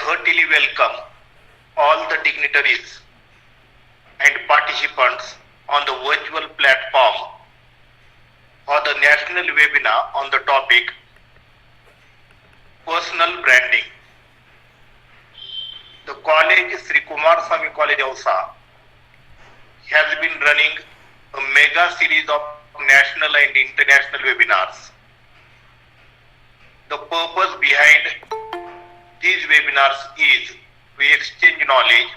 heartily welcome all the dignitaries and participants on the virtual platform for the national webinar on the topic Personal Branding. The college, Shri Kumarswami College Hausa, has been running a mega series of national and international webinars. The purpose behind these webinars is to exchange knowledge,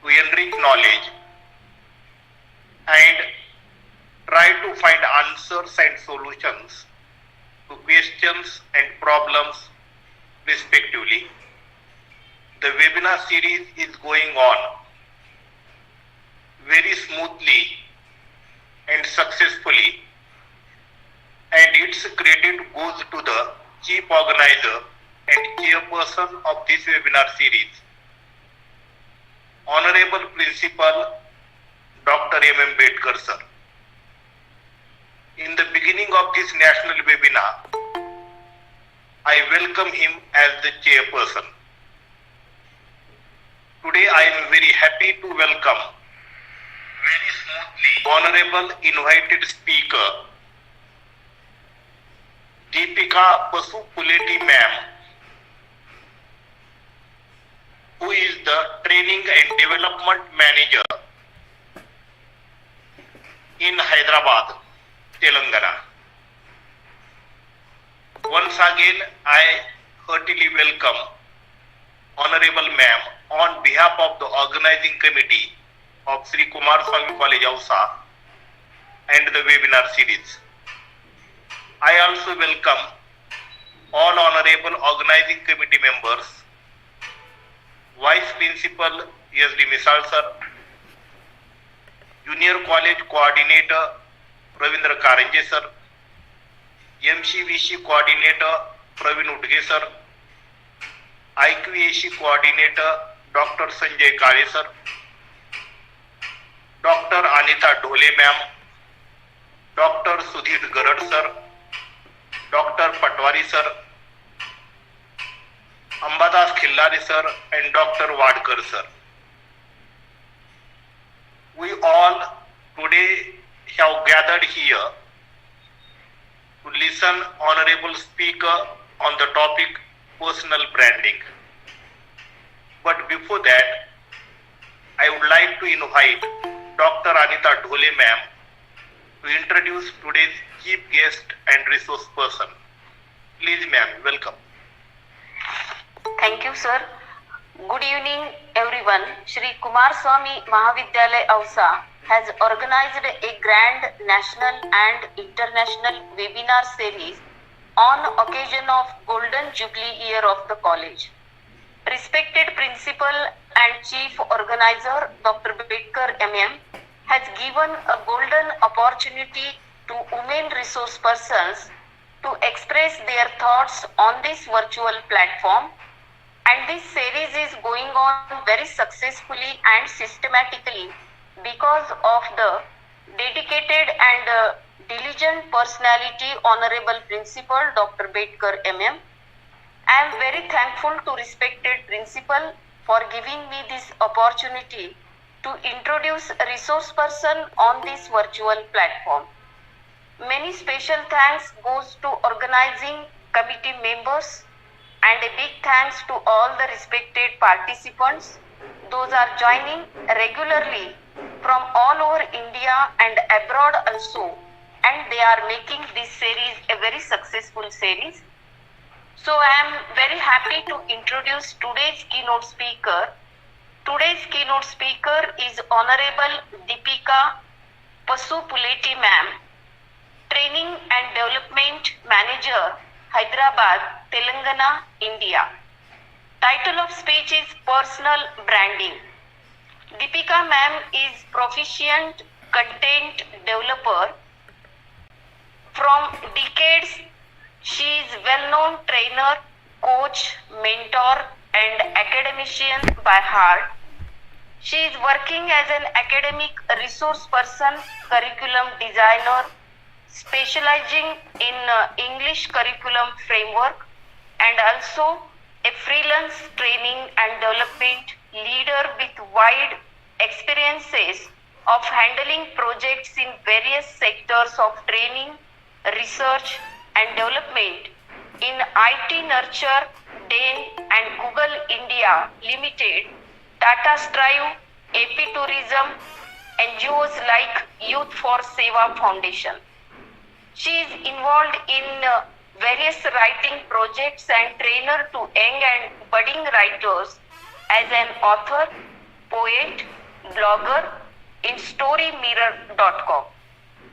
to enrich knowledge, and try to find answers and solutions to questions and problems respectively. The webinar series is going on very smoothly and successfully, and its credit goes to the chief organizer and chairperson of this webinar series, Honorable Principal Dr. M. Bedkar sir. In the beginning of this national webinar, I welcome him as the chairperson. Today I am very happy to welcome very smoothly Honorable invited speaker Deepika Pasupuleti ma'am, who is the Training and Development Manager in Hyderabad, Telangana. Once again, I heartily welcome Honorable Ma'am on behalf of the organizing committee of Shri Kumarswami College Hausa and the webinar series. I also welcome all honorable organizing committee members, Vice Principal S.D. Misal sir, Junior College Coordinator Ravindra Karanje sir, MCVC Coordinator Praveen Udge sir, IQAC Coordinator Dr. Sanjay Kare sir, Dr. Anita Dhole ma'am, Dr. Sudhir Garad sir, Dr. Patwari sir, Ambadas Khillari sir, and Dr. Wadkar sir. We all today have gathered here to listen honorable speaker on the topic personal branding. But before that, I would like to invite Dr. Anita Dhole ma'am to introduce today's chief guest and resource person. Please ma'am, welcome. Thank you, sir. Good evening, everyone. Shri Kumarswami Mahavidyalaya Hausa has organized a grand national and international webinar series on occasion of Golden Jubilee year of the college. Respected Principal and Chief Organizer Dr. Bedkar MM has given a golden opportunity to women resource persons to express their thoughts on this virtual platform, and this series is going on very successfully and systematically because of the dedicated and diligent personality Honorable Principal Dr. Bedkar MM. I am very thankful to respected Principal for giving me this opportunity to introduce a resource person on this virtual platform. Many special thanks goes to organizing committee members, and a big thanks to all the respected participants. Those are joining regularly from all over India and abroad also, and they are making this series a very successful series. So I am very happy to introduce today's keynote speaker. Today's keynote speaker is Honorable Deepika Pasupuleti ma'am, Training and Development Manager, Hyderabad, Telangana, India. Title of speech is Personal Branding. Deepika ma'am is proficient content developer. From decades, she is well-known trainer, coach, mentor, and academician by heart. She is working as an academic resource person, curriculum designer, specializing in English curriculum framework, and also a freelance training and development leader with wide experiences of handling projects in various sectors of training, research, and development in IT Nurture, Dane, and Google India Limited, Tata Strive, AP Tourism, NGOs like Youth for Seva Foundation. She is involved in various writing projects and trainer to young and budding writers as an author, poet, blogger in storymirror.com.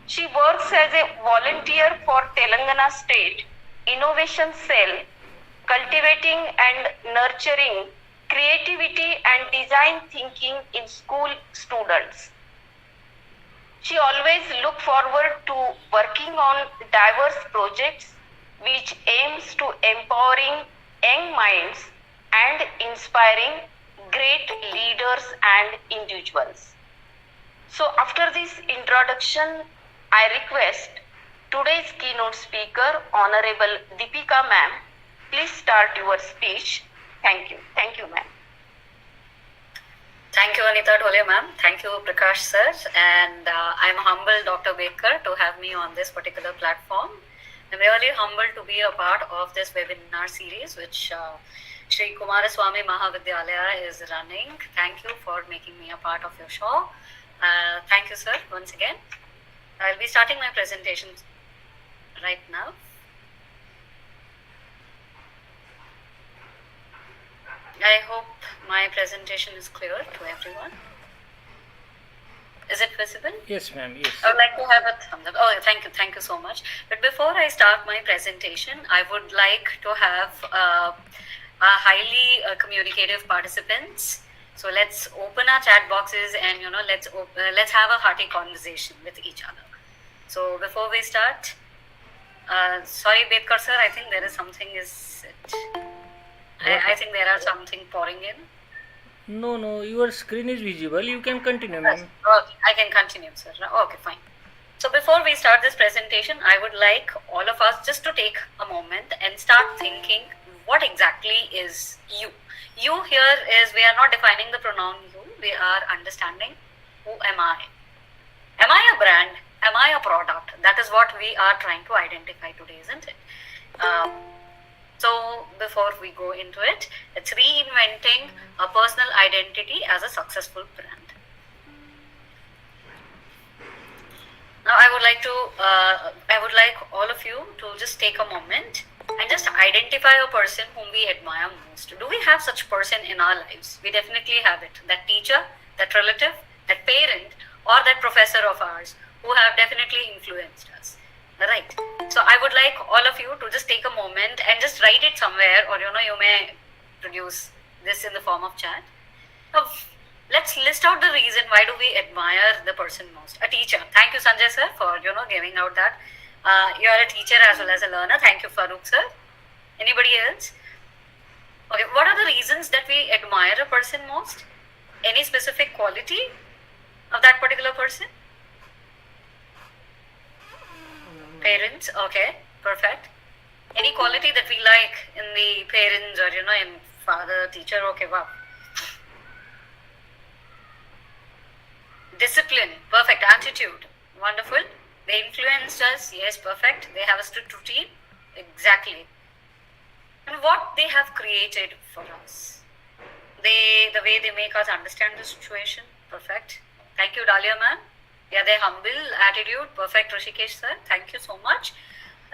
She works as a volunteer for Telangana State Innovation Cell, cultivating and nurturing creativity and design thinking in school students. She always looks forward to working on diverse projects which aims to empowering young minds and inspiring great leaders and individuals. So after this introduction, I request today's keynote speaker, Honorable Deepika ma'am, please start your speech. Thank you. Thank you, ma'am. Thank you, Anita Dhole ma'am. Thank you, Prakash sir. And I'm humbled, Dr. Baker, to have me on this particular platform. I'm really humbled to be a part of this webinar series, which Shri Kumarswami Mahavidyalaya is running. Thank you for making me a part of your show. Thank you, sir, once again. I'll be starting my presentation right now. I hope my presentation is clear to everyone. Is it visible? Yes, ma'am. Yes. I would like to have a thumbs up. Oh, thank you so much. But before I start my presentation, I would like to have a highly communicative participants. So let's open our chat boxes and let's have a hearty conversation with each other. So before we start, sorry, Bedkar sir, I think there is something I think there are something pouring in. No, your screen is visible. You can continue, ma'am. Okay, I can continue, sir. Okay, fine. So before we start this presentation, I would like all of us just to take a moment and start thinking what exactly is you. You here is, we are not defining the pronoun you, we are understanding who am I. Am I a brand? Am I a product? That is what we are trying to identify today, isn't it? So before we go into it, it's reinventing a personal identity as a successful brand. Now I would like all of you to just take a moment and just identify a person whom we admire most. Do we have such person in our lives? We definitely have it. That teacher, that relative, that parent, or that professor of ours who have definitely influenced us. Right. So I would like all of you to just take a moment and just write it somewhere, or you may produce this in the form of chat. Now, let's list out the reason why do we admire the person most. A teacher. Thank you, Sanjay sir, for giving out that. You are a teacher as well as a learner. Thank you, Farooq sir. Anybody else? Okay. What are the reasons that we admire a person most? Any specific quality of that particular person? Parents, okay, perfect. Any quality that we like in the parents or in father, teacher, okay, wow. Discipline, perfect. Attitude, wonderful. They influenced us, yes, perfect. They have a strict routine, exactly. And what they have created for us, the way they make us understand the situation, perfect. Thank you, Dahlia ma'am. Yeah, their humble attitude, perfect, Rishikesh sir. Thank you so much.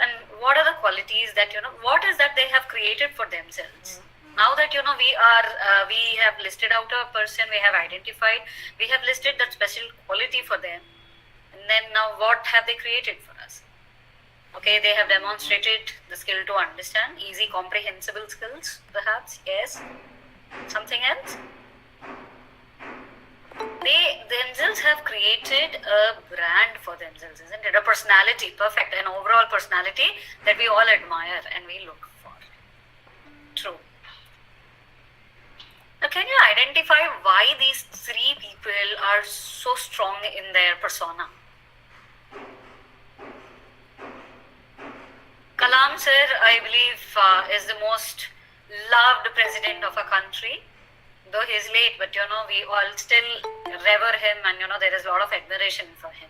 And what are the qualities that what is that they have created for themselves? Now that we have listed out a person, we have identified, we have listed that special quality for them. And then now what have they created for us? Okay, they have demonstrated the skill to understand, easy comprehensible skills, perhaps, yes. Something else? They themselves have created a brand for themselves, isn't it? A personality, perfect, an overall personality that we all admire and we look for. True. Now, can you identify why these three people are so strong in their persona? Kalam sir, I believe, is the most loved president of a country. Though he's late, but we all still revere him, and there is a lot of admiration for him.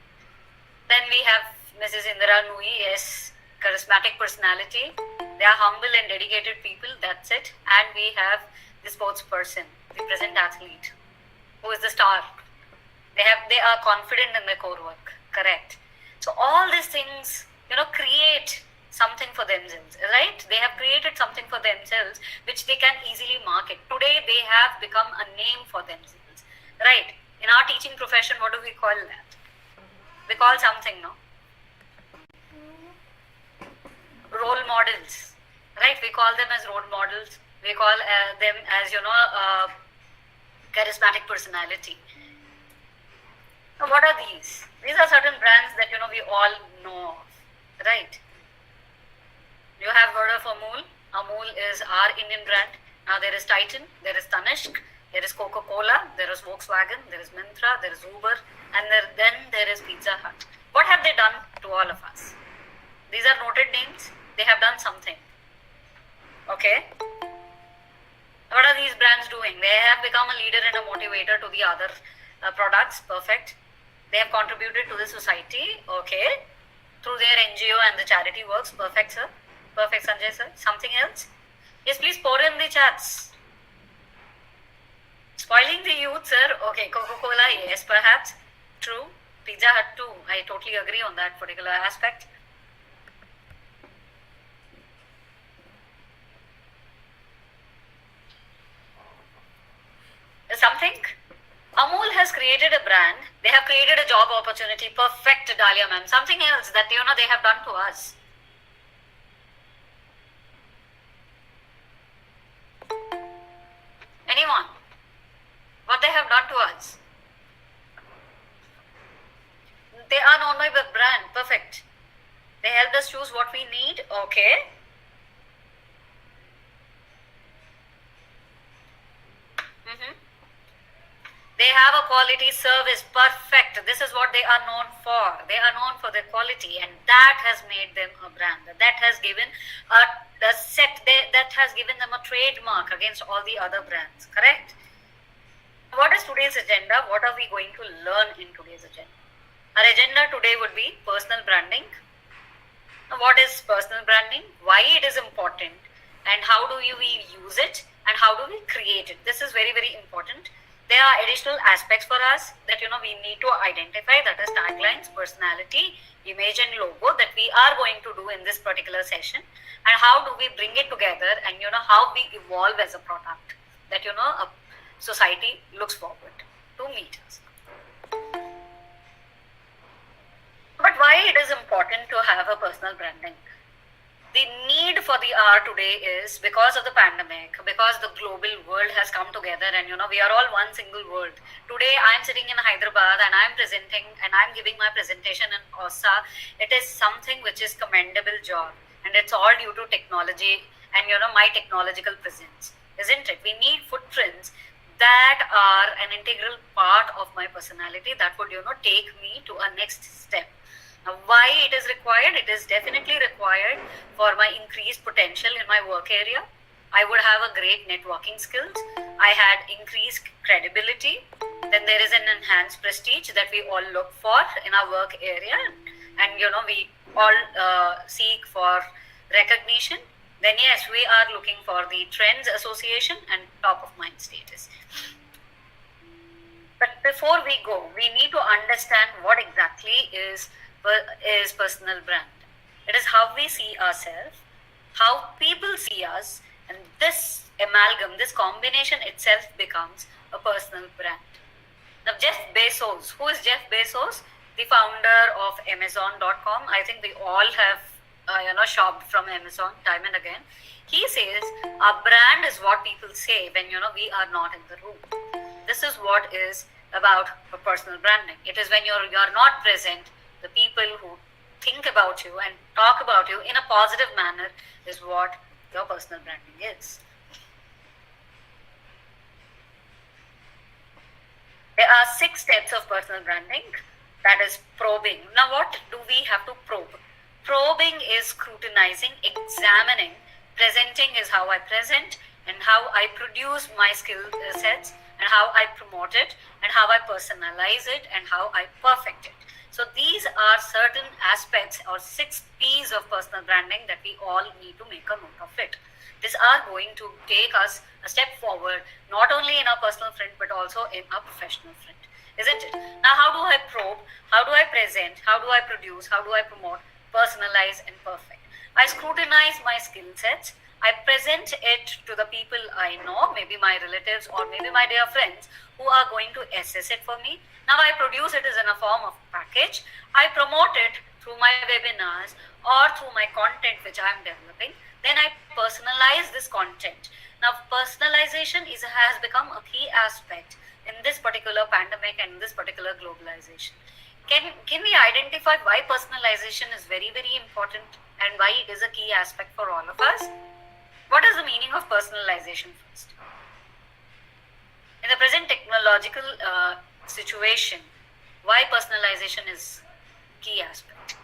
Then we have Mrs. Indira Nui, yes, charismatic personality. They are humble and dedicated people, that's it. And we have the sports person, the present athlete, who is the star. They are confident in their core work, correct. So all these things, create something for themselves, right? They have created something for themselves which they can easily market. Today they have become a name for themselves, right? In our teaching profession, what do we call that? We call something, no? Role models, right? We call them as role models. We call them as, charismatic personality. Now, what are these? These are certain brands that, we all know of, right? You have heard of Amul. Amul is our Indian brand. Now there is Titan, there is Tanishq, there is Coca-Cola, there is Volkswagen, there is Myntra, there is Uber, and then there is Pizza Hut. What have they done to all of us? These are noted names. They have done something. Okay? What are these brands doing? They have become a leader and a motivator to the other products. Perfect. They have contributed to the society. Okay? Through their NGO and the charity works. Perfect, sir. Perfect, Sanjay sir. Something else? Yes, please pour in the chats. Spoiling the youth, sir. Okay, Coca-Cola, yes, perhaps. True. Pizza Hut too. I totally agree on that particular aspect. Something? Amul has created a brand. They have created a job opportunity. Perfect, Dahlia ma'am. Something else that, they have done to us. Anyone? What they have done to us? They are known by the brand. Perfect. They helped us choose what we need. Okay. They have a quality service. Perfect. This is what they are known for. They are known for their quality, and that has made them a brand. That has given that has given them a trademark against all the other brands. Correct? What is today's agenda? What are we going to learn in today's agenda? Our agenda today would be personal branding. What is personal branding? Why it is important, and how do we use it, and how do we create it? This is very, very important. There are additional aspects for us that we need to identify, that is taglines, personality, image and logo, that we are going to do in this particular session, and how do we bring it together, and how we evolve as a product that a society looks forward to meet us. But why it is important to have a personal branding? The need for the hour today is because of the pandemic, because the global world has come together, and we are all one single world. Today I am sitting in Hyderabad and I am presenting and I am giving my presentation in OSA. It is something which is commendable job, and it's all due to technology and my technological presence, isn't it? We need footprints that are an integral part of my personality that would take me to a next step. Now, why it is required? It is definitely required for my increased potential in my work area. I would have a great networking skills. I had increased credibility. Then there is an enhanced prestige that we all look for in our work area. And, we all seek for recognition. Then, yes, we are looking for the trends association and top of mind status. But before we go, we need to understand what exactly is personal brand. It is how we see ourselves, how people see us, and this amalgam, this combination itself becomes a personal brand. Now, Jeff Bezos, who is Jeff Bezos? The founder of Amazon.com. I think we all have shopped from Amazon time and again. He says our brand is what people say when we are not in the room. This is what is about a personal branding. It is when you're not present, the people who think about you and talk about you in a positive manner is what your personal branding is. There are 6 steps of personal branding. That is probing. Now, what do we have to probe? Probing is scrutinizing, examining. Presenting is how I present. how I produce my skill sets, and how I promote it, and how I personalize it, and how I perfect it. So these are certain aspects or 6 P's of personal branding that we all need to make a note of it. These are going to take us a step forward, not only in our personal front, but also in our professional front, isn't it? Now, how do I probe? How do I present? How do I produce? How do I promote, personalize, and perfect? I scrutinize my skill sets. I present it to the people I know, maybe my relatives or maybe my dear friends who are going to assess it for me. Now I produce it as in a form of package. I promote it through my webinars or through my content which I am developing. Then I personalize this content. Now personalization has become a key aspect in this particular pandemic and in this particular globalization. Can we identify why personalization is very, very important and why it is a key aspect for all of us? What is the meaning of personalization first? In the present technological situation, why personalization is key aspect?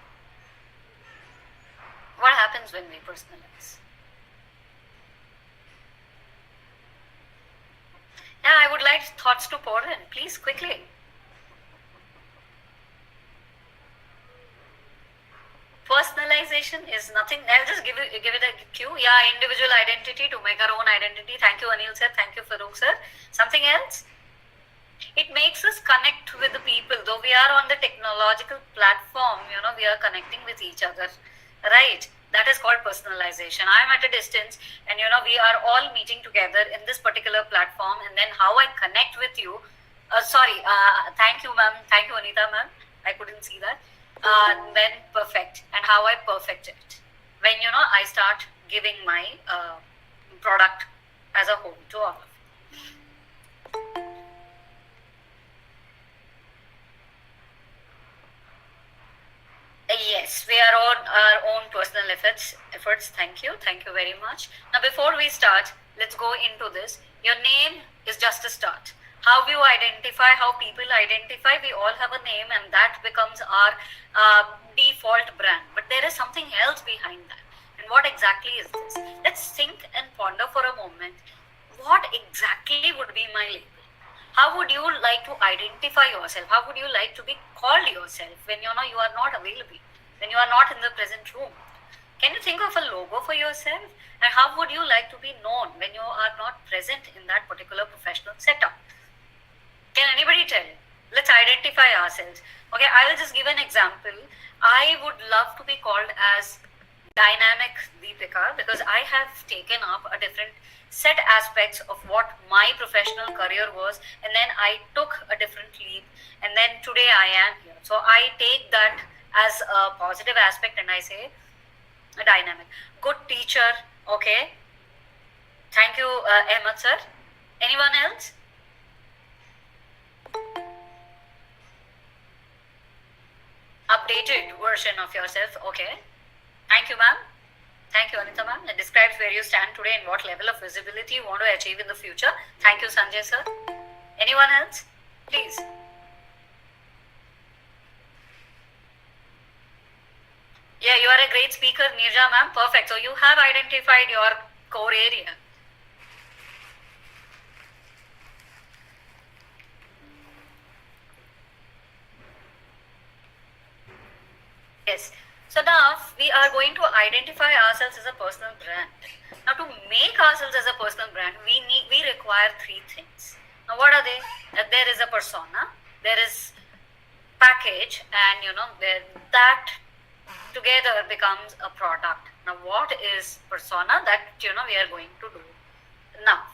What happens when we personalize? Yeah, I would like thoughts to pour in. Please, quickly. Personalization is nothing. I'll just give it a cue. Yeah, individual identity, to make our own identity. Thank you, Anil sir. Thank you, Farooq sir. Something else? It makes us connect with the people. Though we are on the technological platform, we are connecting with each other, right? That is called personalization. I am at a distance, and we are all meeting together in this particular platform. And then how I connect with you. Thank you, ma'am. Thank you, Anita, ma'am. I couldn't see that. Then perfect, and how I perfect it when I start giving my product as a whole to all of you. Yes, we are on our own personal efforts. Thank you very much. Now before we start, let's go into this. Your name is just a start. How you identify, how people identify, we all have a name, and that becomes our default brand. But there is something else behind that. And what exactly is this? Let's think and ponder for a moment. What exactly would be my label? How would you like to identify yourself? How would you like to be called yourself when you are not available, when you are not in the present room? Can you think of a logo for yourself? And how would you like to be known when you are not present in that particular professional setup? Can anybody tell? Let's identify ourselves. Okay, I will just give an example. I would love to be called as dynamic Deepika because I have taken up a different set aspects of what my professional career was, and then I took a different leap, and then today I am here. So I take that as a positive aspect, and I say a dynamic. Good teacher, okay. Thank you, Ahmed sir. Anyone else? Updated version of yourself, okay. Thank you, ma'am. Thank you, Anita ma'am. It describes where you stand today and what level of visibility you want to achieve in the future. Thank you, Sanjay sir. Anyone else? Please. Yeah, you are a great speaker, Nirja ma'am. Perfect. So you have identified your core area. Yes. So now we are going to identify ourselves as a personal brand. Now to make ourselves as a personal brand, we require 3 things. Now what are they? There is a persona, there is package, and that together becomes a product. Now what is persona? That we are going to do now.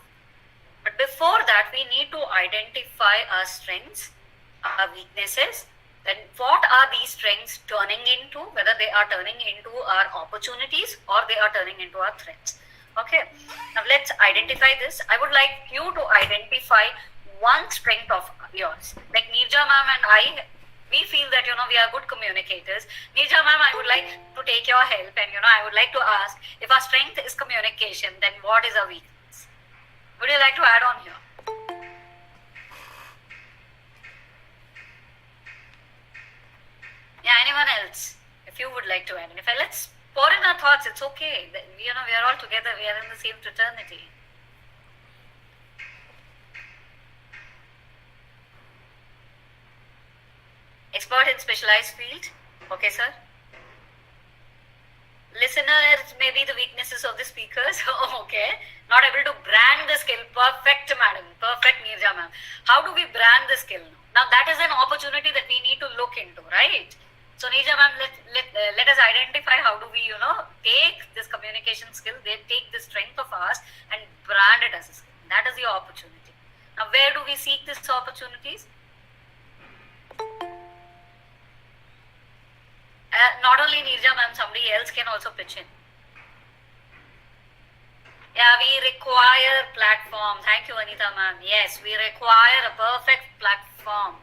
But before that, we need to identify our strengths, our weaknesses. Then what are these strengths turning into, whether they are turning into our opportunities or they are turning into our threats. Okay, now let's identify this. I would like you to identify one strength of yours. Like Nirja ma'am and I, we feel that we are good communicators. Nirja ma'am, I would like to take your help, and I would like to ask, if our strength is communication, then what is our weakness? Would you like to add on here? Yeah, anyone else? If you would like to identify, let's pour in our thoughts. It's okay. We are all together. We are in the same fraternity. expert in specialized field. Okay, sir. Listeners may be the weaknesses of the speakers. Okay. Not able to brand the skill. Perfect, madam. Perfect, Neerja ma'am. How do we brand the skill? Now that is an opportunity that we need to look into, right? So Neerja ma'am, let us identify how do we, take this communication skill, they take the strength of ours and brand it as a skill. That is the opportunity. Now where do we seek these opportunities? Not only Neerja ma'am, somebody else can also pitch in. Yeah, we require platform. Thank you, Anita ma'am. Yes, we require a perfect platform.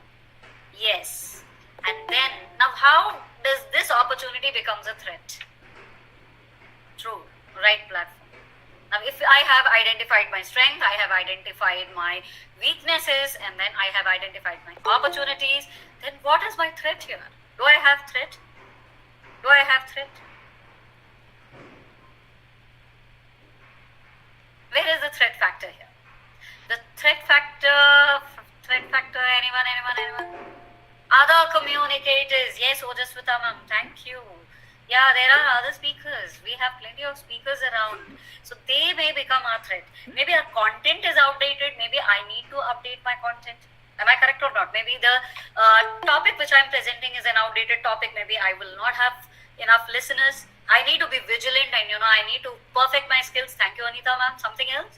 Yes. And then, now how does this opportunity becomes a threat? True, right platform. Now, if I have identified my strength, I have identified my weaknesses, and then I have identified my opportunities, then what is my threat here? Do I have threat? Do I have threat? Where is the threat factor here? The threat factor, anyone? Other communicators, yes, Ojaswita ma'am, thank you. Yeah, there are other speakers. We have plenty of speakers around. So they may become our threat. Maybe our content is outdated. Maybe I need to update my content. Am I correct or not? Maybe the topic which I'm presenting is an outdated topic. Maybe I will not have enough listeners. I need to be vigilant and I need to perfect my skills. Thank you, Anita ma'am. Something else?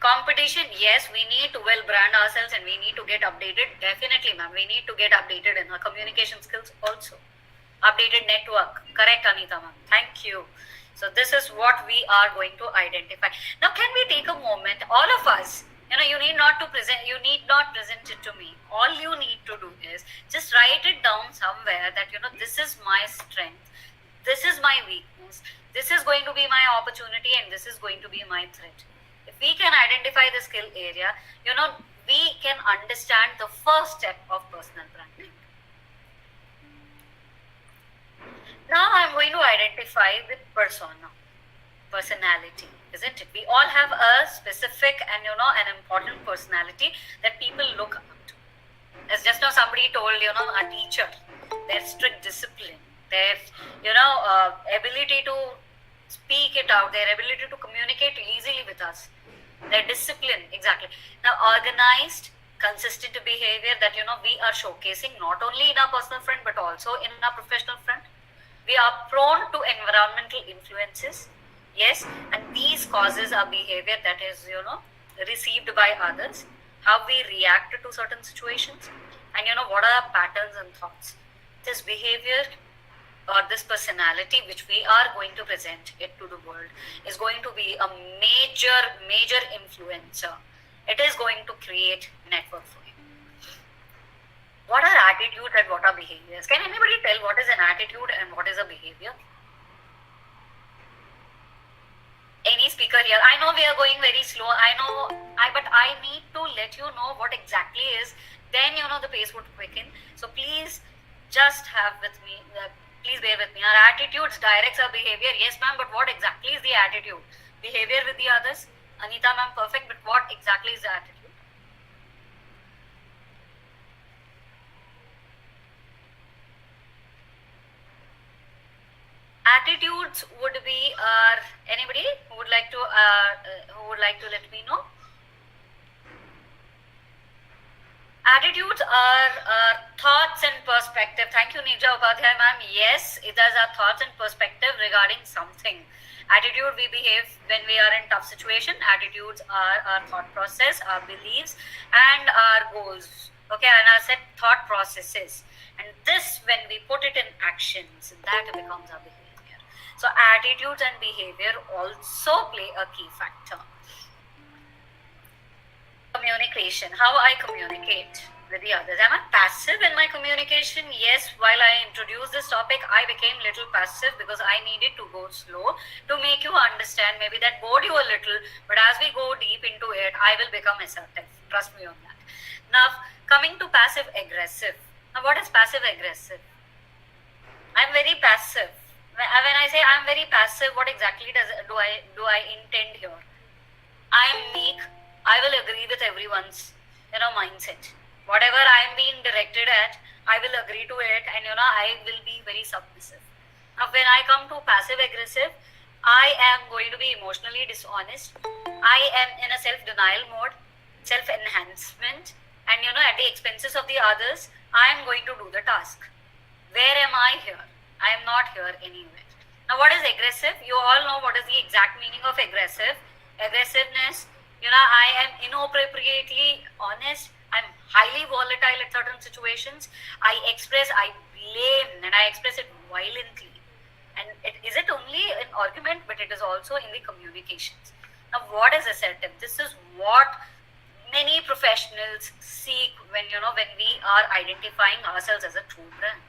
Competition, yes, we need to well brand ourselves and we need to get updated. Definitely, ma'am. We need to get updated in our communication skills also. Updated network. Correct, Anita ma'am. Thank you. So this is what we are going to identify. Now, can we take a moment, all of us, you need not present it to me. All you need to do is just write it down somewhere that, this is my strength. This is my weakness. This is going to be my opportunity and this is going to be my threat. If we can identify the skill area, we can understand the first step of personal branding. Now I'm going to identify the personality, isn't it? We all have a specific and an important personality that people look up to. As just now somebody told, a teacher, their strict discipline, their ability to speak it out, their ability to communicate easily with us, their discipline, exactly. Now organized, consistent behavior that we are showcasing not only in our personal front but also in our professional front. We are prone to environmental influences, yes, and these causes our behavior that is received by others, how we react to certain situations, and what are our patterns and thoughts. This behavior or this personality which we are going to present it to the world is going to be a major influencer. It is going to create network for you. What are attitudes and what are behaviors? Can anybody tell what is an attitude and what is a behavior? Any speaker here? I know we are going very slow. But I need to let you know what exactly is. Then the pace would quicken. So please just have with me. Please bear with me. Our attitudes directs our behavior. Yes, ma'am, but what exactly is the attitude? Behavior with the others? Anita, ma'am, perfect, but what exactly is the attitude? Attitudes would be anybody who would like to let me know? Attitudes are thoughts and perspective. Thank you, Nija Upadhyay ma'am. Yes, it is our thoughts and perspective regarding something. Attitude, we behave when we are in tough situation. Attitudes are our thought process, our beliefs, and our goals. Okay, and our set thought processes. And this, when we put it in actions, that becomes our behavior. So attitudes and behavior also play a key factor. Communication, how I communicate with the others. Am I passive in my communication? Yes, while I introduced this topic, I became little passive because I needed to go slow to make you understand. Maybe that bored you a little, but as we go deep into it, I will become assertive. Trust me on that. Now, coming to passive aggressive. Now, what is passive aggressive? I'm very passive. When I say I'm very passive, what exactly do I intend here? I'm meek. I will agree with everyone's mindset. Whatever I am being directed at, I will agree to it, and I will be very submissive. Now, when I come to passive aggressive, I am going to be emotionally dishonest. I am in a self denial mode, self enhancement, and at the expenses of the others, I am going to do the task. Where am I here? I am not here anywhere. Now, what is aggressive? You all know what is the exact meaning of aggressive. Aggressiveness, I am inappropriately honest. I'm highly volatile at certain situations. I blame, and I express it violently. And is it only an argument, but it is also in the communications. Now, what is assertive? This is what many professionals seek when we are identifying ourselves as a true brand.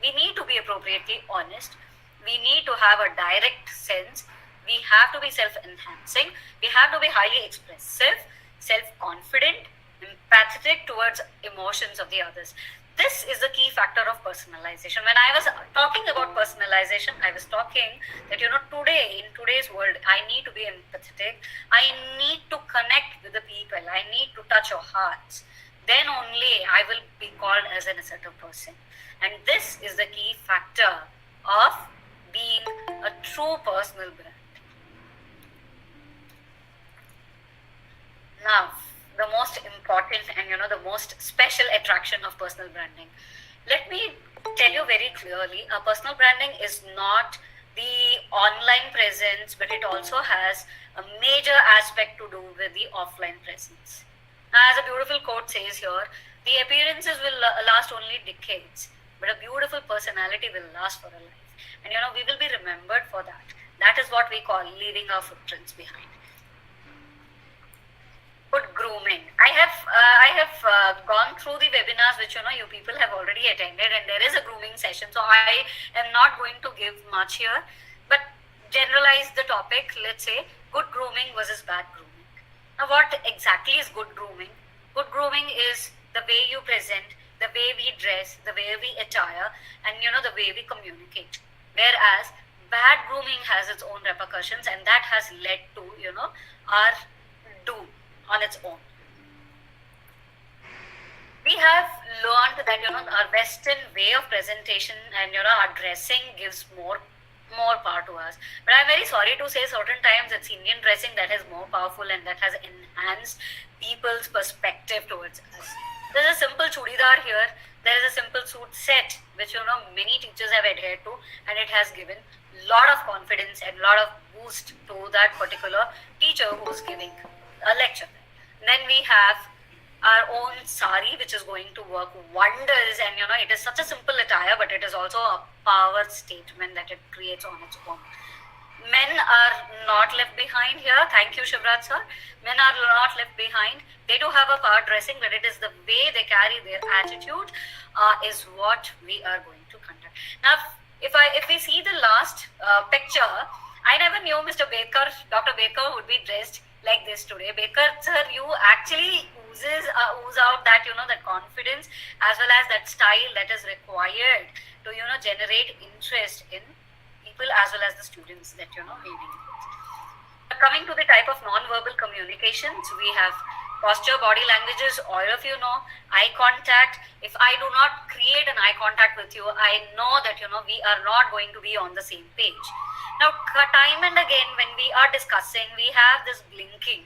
We need to be appropriately honest. We need to have a direct sense. We have to be self-enhancing. We have to be highly expressive, self-confident, empathetic towards emotions of the others. This is the key factor of personalization. When I was talking about personalization, I was talking that today, in today's world, I need to be empathetic. I need to connect with the people. I need to touch your hearts. Then only I will be called as an assertive person. And this is the key factor of being a true personal brand. Now, the most important and the most special attraction of personal branding. Let me tell you very clearly, a personal branding is not the online presence, but it also has a major aspect to do with the offline presence. Now, as a beautiful quote says here, the appearances will last only decades, but a beautiful personality will last for a life. And we will be remembered for that. That is what we call leaving our footprints behind. Good grooming. I have gone through the webinars which you people have already attended, and there is a grooming session. So I am not going to give much here, but generalize the topic. Let's say good grooming versus bad grooming. Now, what exactly is good grooming? Good grooming is the way you present, the way we dress, the way we attire, and the way we communicate. Whereas bad grooming has its own repercussions, and that has led to our doom on its own. We have learned that our Western way of presentation and our dressing gives more power to us. But I'm very sorry to say, certain times it's Indian dressing that is more powerful and that has enhanced people's perspective towards us. There's a simple chudidar here. There is a simple suit set which many teachers have adhered to, and it has given lot of confidence and lot of boost to that particular teacher who's giving a lecture. Then we have our own sari, which is going to work wonders, and it is such a simple attire, but it is also a power statement that it creates on its own. Men are not left behind here. Thank you, Shivraj sir. Men are not left behind. They do have a power dressing, but it is the way they carry their attitude is what we are going to conduct. Now, if we see the last picture, I never knew Mr. Baker, Dr. Baker would be dressed like this today. Baker sir, you actually ooze out that that confidence as well as that style that is required to generate interest in people as well as the students that we deal with. Coming to the type of non-verbal communications, we have posture, body languages. All of you know eye contact. If I do not create an eye contact with you, I know that we are not going to be on the same page. Now, time and again, when we are discussing, we have this blinking,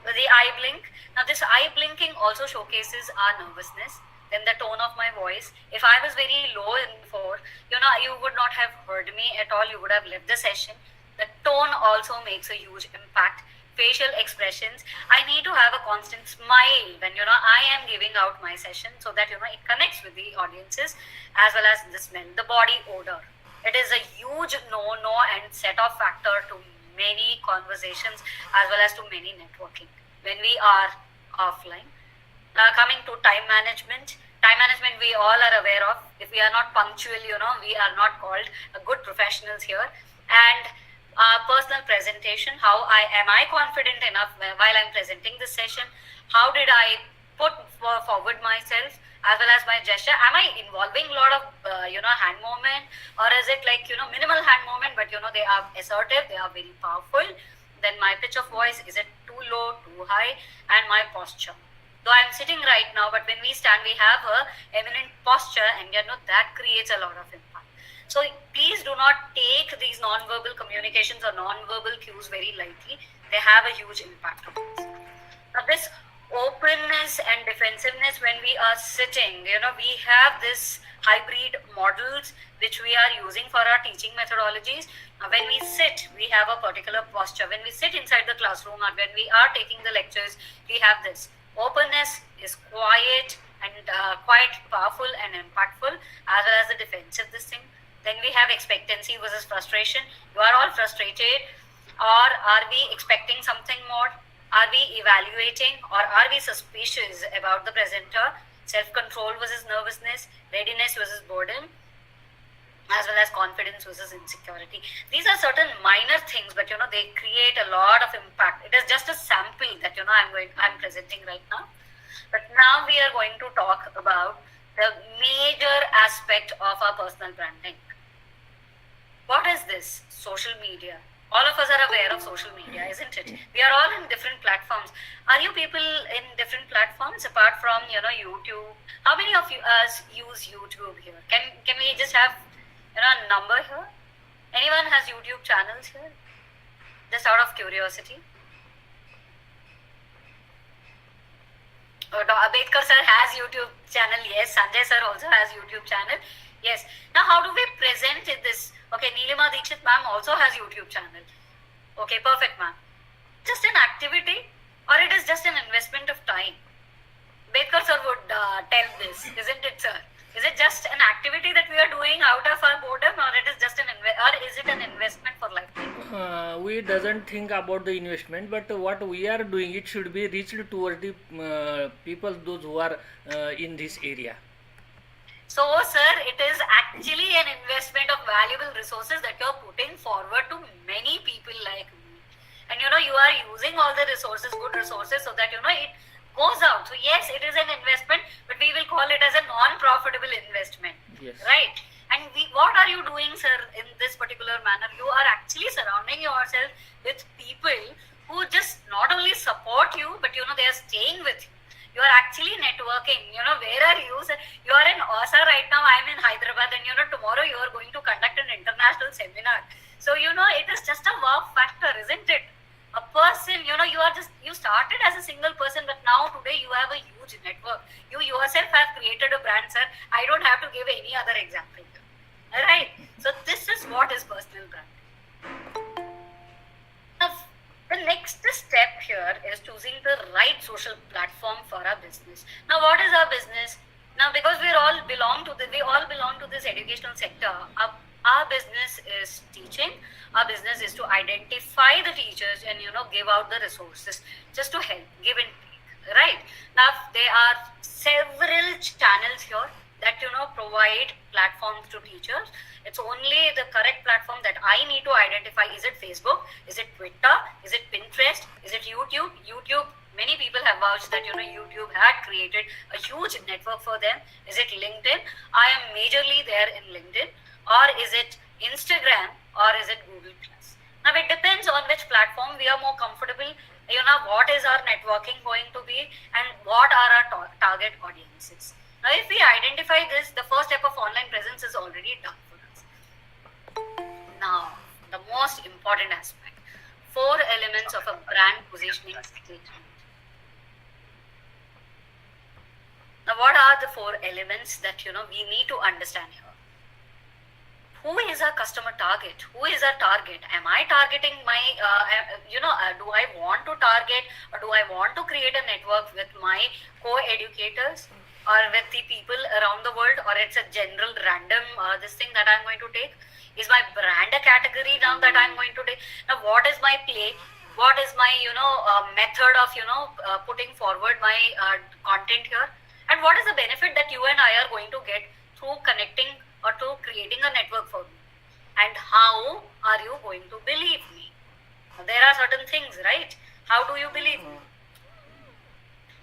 the eye blink. Now, this eye blinking also showcases our nervousness. Then the tone of my voice. If I was very low before, you would not have heard me at all. You would have left the session. The tone also makes a huge impact. Facial expressions. I need to have a constant smile when I am giving out my session, so that it connects with the audiences, as well as the smell, the body odor. It is a huge no and set off factor to many conversations as well as to many networking when we are offline. Coming to time management we all are aware of. If we are not punctual, we are not called good professionals here. And personal presentation, how am I confident enough while I'm presenting this session? How did I put forward myself as well as my gesture? Am I involving a lot of hand movement, or is it like minimal hand movement, but they are assertive, they are very powerful? Then my pitch of voice, is it too low, too high? And my posture. Though I'm sitting right now, but when we stand, we have a eminent posture, and that creates a lot of impact. So please do not take these non-verbal communications or non-verbal cues very lightly. They have a huge impact on us. Now, this openness and defensiveness when we are sitting, we have this hybrid models which we are using for our teaching methodologies. Now, when we sit, we have a particular posture. When we sit inside the classroom or when we are taking the lectures, we have this. Openness is quiet and quite powerful and impactful, as well as the defensive this thing. Then we have expectancy versus frustration. You are all frustrated, or are we expecting something more? Are we evaluating, or are we suspicious about the presenter? Self-control versus nervousness, readiness versus boredom, as well as confidence versus insecurity. These are certain minor things, but they create a lot of impact. It is just a sample that I'm presenting right now. But now we are going to talk about the major aspect of our personal branding. What is this? Social media. All of us are aware of social media, isn't it? We are all in different platforms. Are you people in different platforms apart from YouTube? How many of you use YouTube here? Can we just have a number here? Anyone has YouTube channels here? Just out of curiosity. Ambedkar sir has YouTube channel. Yes, Sanjay sir also has YouTube channel. Yes. Now, how do we present this? Okay, Neelima Dikshit ma'am also has YouTube channel. Okay, perfect ma'am. Just an activity, or it is just an investment of time? Ambedkar sir would tell this, isn't it, sir? Is it just an activity that we are doing out of our boredom, or it is just or is it an investment for lifetime? We doesn't think about the investment, but what we are doing, it should be reached toward the people, those who are in this area. So, sir, it is actually an investment of valuable resources that you're putting forward to many people like me. And you are using all the resources, good resources, so that it goes out. So yes, it is an investment, but we will call it as a non-profitable investment. Yes. Right? And what are you doing, sir, in this particular manner? You are actually surrounding yourself with people who just not only support you, but they are staying with you. You are actually networking. Where are you, sir? You are in OSA right now. I am in Hyderabad, and tomorrow you are going to conduct an international seminar. So it is just a wow factor, isn't it? A person, you started as a single person, but now today you have a huge network. You yourself have created a brand, sir. I don't have to give any other example. Alright? So this is what is personal branding. Now, the next step here is choosing the right social platform for our business. Now, what is our business? Now, because we all belong to this educational sector, our business is teaching. Our business is to identify the teachers and give out the resources just to help, give and take. Right? Now, there are several channels here that provide platforms to teachers. It's only the correct platform that I need to identify. Is it Facebook? Is it Twitter? Is it Pinterest? Is it YouTube? YouTube, many people have vouched that YouTube had created a huge network for them. Is it LinkedIn? I am majorly there in LinkedIn. Or is it Instagram, or is it Google Plus? Now it depends on which platform we are more comfortable. What is our networking going to be, and what are our target audiences. Now, if we identify this, the first step of online presence is already done for us. Now, the most important aspect, 4 elements of a brand positioning statement. Now, what are the 4 elements that we need to understand here? Who is our customer target? Who is our target? Am I targeting my, do I want to target, or do I want to create a network with my co-educators or with the people around the world, or it's a general random this thing that I'm going to take? Is my brand a category now that I'm going to take? Now, what is my play? What is my, method of, putting forward my content here? And what is the benefit that you and I are going to get through connecting or to creating a network for me? And how are you going to believe me? There are certain things, right? How do you believe me?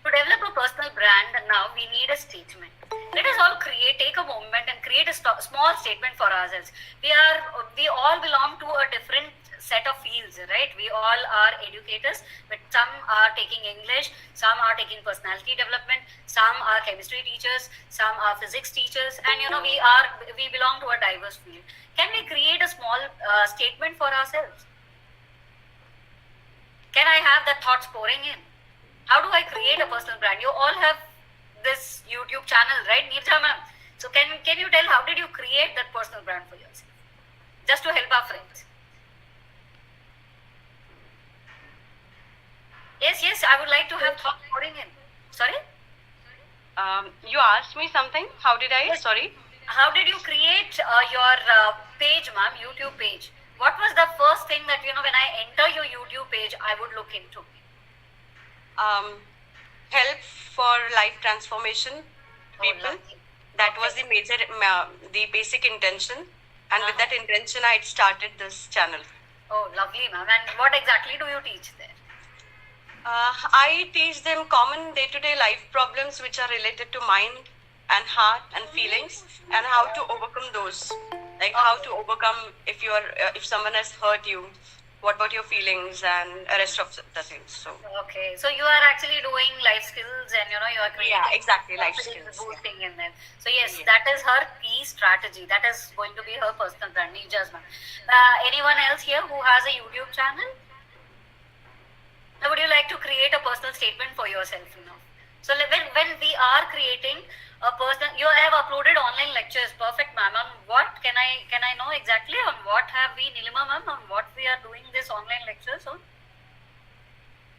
To develop a personal brand, now we need a statement. Let us all take a moment and create a small statement for ourselves. We all belong to a different set of fields, right? We all are educators, but some are taking English, some are taking personality development, some are chemistry teachers, some are physics teachers, and we belong to a diverse field. Can we create a small statement for ourselves? Can I have that thoughts pouring in? How do I create a personal brand? You all have this YouTube channel, right, Nirja ma'am? So can you tell how did you create that personal brand for yourself? Just to help our friends. Yes, I would like to have thoughts pouring in. Sorry? You asked me something. How did I? Yes. Sorry. How did you create your page, ma'am, YouTube page? What was the first thing that, when I enter your YouTube page, I would look into? Help for life transformation people. Lovely. That was the the basic intention. And with that intention, I started this channel. Oh, lovely, ma'am. And what exactly do you teach there? I teach them common day-to-day life problems which are related to mind and heart and feelings, and how to overcome those. Like how to overcome if someone has hurt you, what about your feelings and rest of the things. So Okay, so you are actually doing life skills, and you are creating exactly, life confidence skills, boosting in them. So yes, Yeah. that is her key strategy. That is going to be her personal brand. Nija's ma'am. Anyone else here who has a YouTube channel? Now, would you like to create a personal statement for yourself? So when we are creating a personal, you have uploaded online lectures. Perfect, ma'am. On what can I know exactly on what have we, Nilima ma'am, on what we are doing this online lectures on?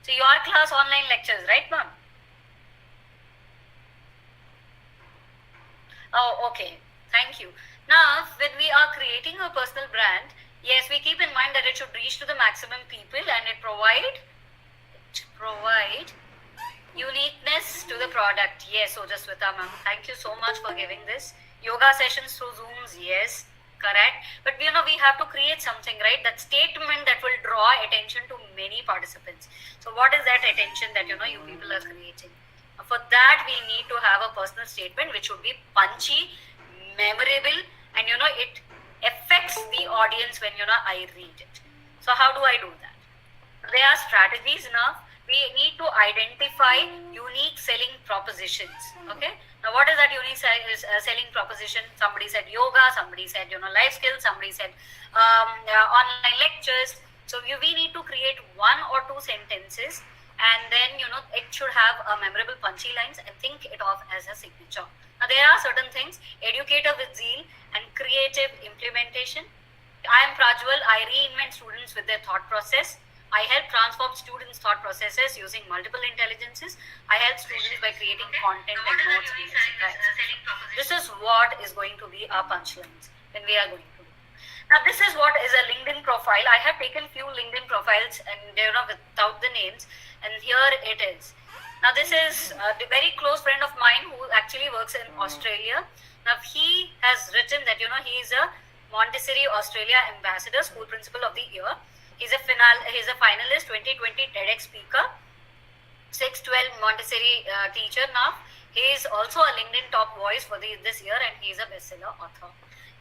So your class online lectures, right, ma'am? Oh, okay. Thank you. Now, when we are creating a personal brand, yes, we keep in mind that it should reach to the maximum people, and it provide uniqueness to the product. Yes, Ojaswita ma'am. Thank you so much for giving this. Yoga sessions through Zooms, yes, correct. But we have to create something, right? That statement that will draw attention to many participants. So what is that attention that you people are creating? For that, we need to have a personal statement which would be punchy, memorable, and it affects the audience when I read it. So how do I do that? There are strategies now. We need to identify unique selling propositions. Okay. Now, what is that unique selling proposition? Somebody said yoga. Somebody said life skills. Somebody said online lectures. So we need to create one or two sentences, and then it should have a memorable punchy lines, and think it of as a signature. Now, there are certain things: educator with zeal and creative implementation. I am Prajwal. I reinvent students with their thought process. I help transform students' thought processes using multiple intelligences. I help students by creating content and notes. This is what is going to be our punchlines when we are going to do. Now, this is what is a LinkedIn profile. I have taken few LinkedIn profiles, and they're without the names, and here it is. Now, this is a very close friend of mine who actually works in Australia. Now, he has written that he is a Montessori Australia Ambassador, School Principal of the Year. He's a finalist 2020 TEDx speaker, 612 Montessori teacher now. He is also a LinkedIn top voice for this year, and he is a bestseller author.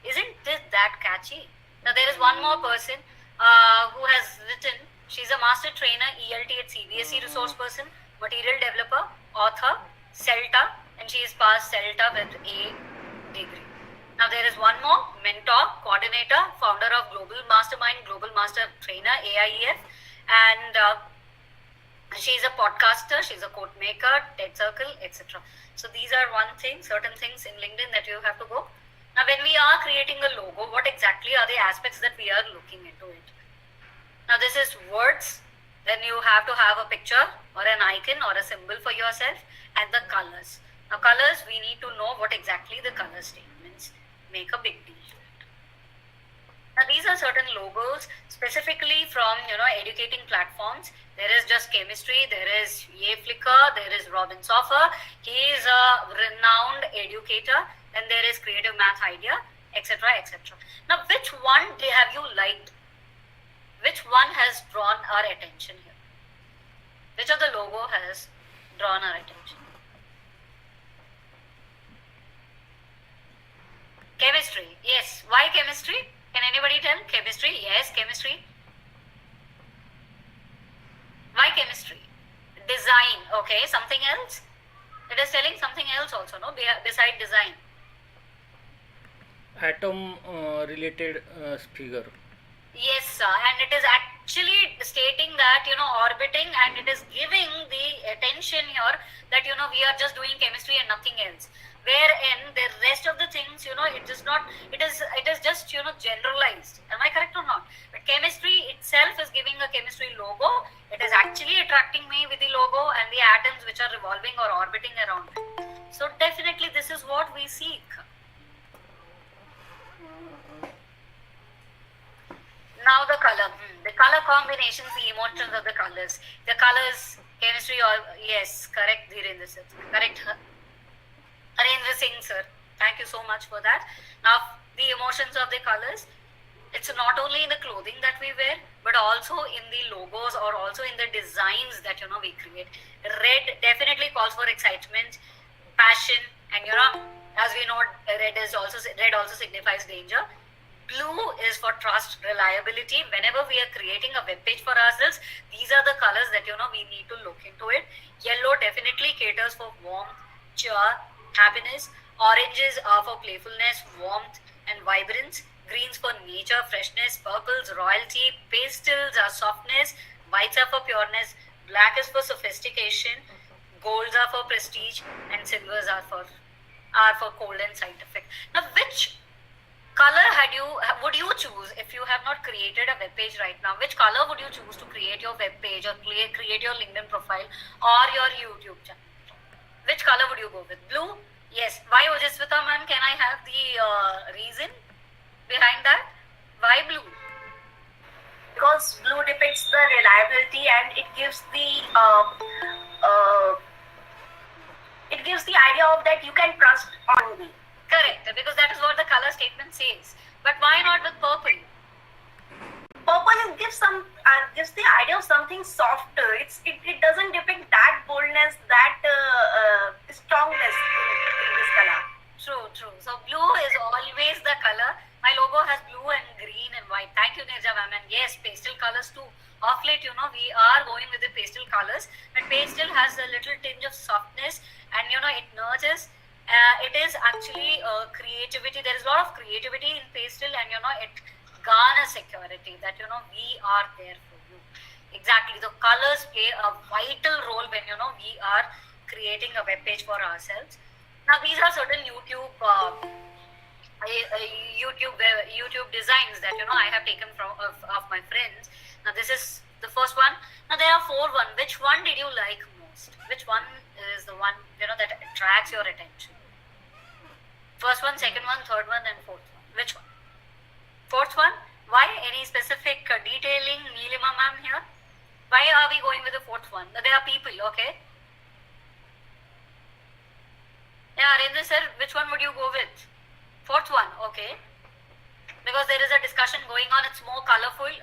Isn't this that catchy? Now, there is one more person who has written. She's a master trainer, ELT at CBSE resource person, material developer, author, CELTA, and she is passed CELTA with A degree. Now, there is one more, mentor, coordinator, founder of Global Mastermind, Global Master Trainer, AIEF, and she is a podcaster, she is a quote maker, TED Circle, etc. So, these are certain things in LinkedIn that you have to go. Now, when we are creating a logo, what exactly are the aspects that we are looking into it? Now, this is words. Then you have to have a picture or an icon or a symbol for yourself, and the colors. Now, colors, we need to know what exactly the color statements make a big deal. Now, these are certain logos specifically from educating platforms. There is just chemistry, there is Flickr, there is Robin Soffer. He is a renowned educator, and there is Creative Math Idea, etc., etc. Now, which one have you liked? Which one has drawn our attention here? Which of the logo has drawn our attention? Chemistry. Yes. Why chemistry? Can anybody tell? Chemistry. Yes, chemistry. chemistry. Design, okay, something else? It is telling something else also, no? Beside design. Atom related figure. Yes, and it is actually stating that, orbiting, and it is giving the attention here that, we are just doing chemistry and nothing else. Wherein the rest of the things, it is just, generalized. Am I correct or not? But chemistry itself is giving a chemistry logo. It is actually attracting me with the logo and the atoms which are revolving or orbiting around it. So definitely this is what we seek. Now the color, the color combinations, the emotions of the colors. The colors, chemistry, yes, correct, Dhirendra sir. Correct, Harendra Singh sir. Thank you so much for that. Now, the emotions of the colors, it's not only in the clothing that we wear, but also in the logos or also in the designs that, we create. Red definitely calls for excitement, passion, and, as we know, red also signifies danger. Blue is for trust, reliability. Whenever we are creating a web page for ourselves, these are the colors that, we need to look into it. Yellow definitely caters for warmth, cheer, happiness. Oranges are for playfulness, warmth, and vibrance. Greens for nature, freshness. Purples, royalty. Pastels are softness. Whites are for pureness. Black is for sophistication. Golds are for prestige. And silvers are for cold and scientific. Now, which color would you choose if you have not created a web page right now? Which color would you choose to create your web page or create your LinkedIn profile or your YouTube channel? Which color would you go with? Blue? Yes. Why, Ojaswita ma'am? Can I have the reason behind that? Why blue? Because blue depicts the reliability and it gives the idea of that you can trust on me. Correct, because that is what the color statement says. But why not with purple? Purple gives the idea of something softer. It doesn't depict that boldness, that strongness in this color. True. So blue is always the color. My logo has blue and green and white. Thank you, Nirja ma'am. And yes, pastel colors too. Of late, we are going with the pastel colors. But pastel has a little tinge of softness and, it nurtures. It is actually creativity. There is a lot of creativity in pastel and, it garners security that, we are there for you. Exactly. The colors play a vital role when, we are creating a web page for ourselves. Now, these are certain YouTube designs that, I have taken from of my friends. Now, this is the first one. Now, there are 4 1. Which one did you like most? Which one is the one, that attracts your attention? First one, second one, third one, and fourth one. Which one? Fourth one? Why? Any specific detailing, Neelima ma'am here? Why are we going with the fourth one? There are people, okay? Yeah, Arendra sir, which one would you go with? Fourth one, okay. Because there is a discussion going on, it's more colorful.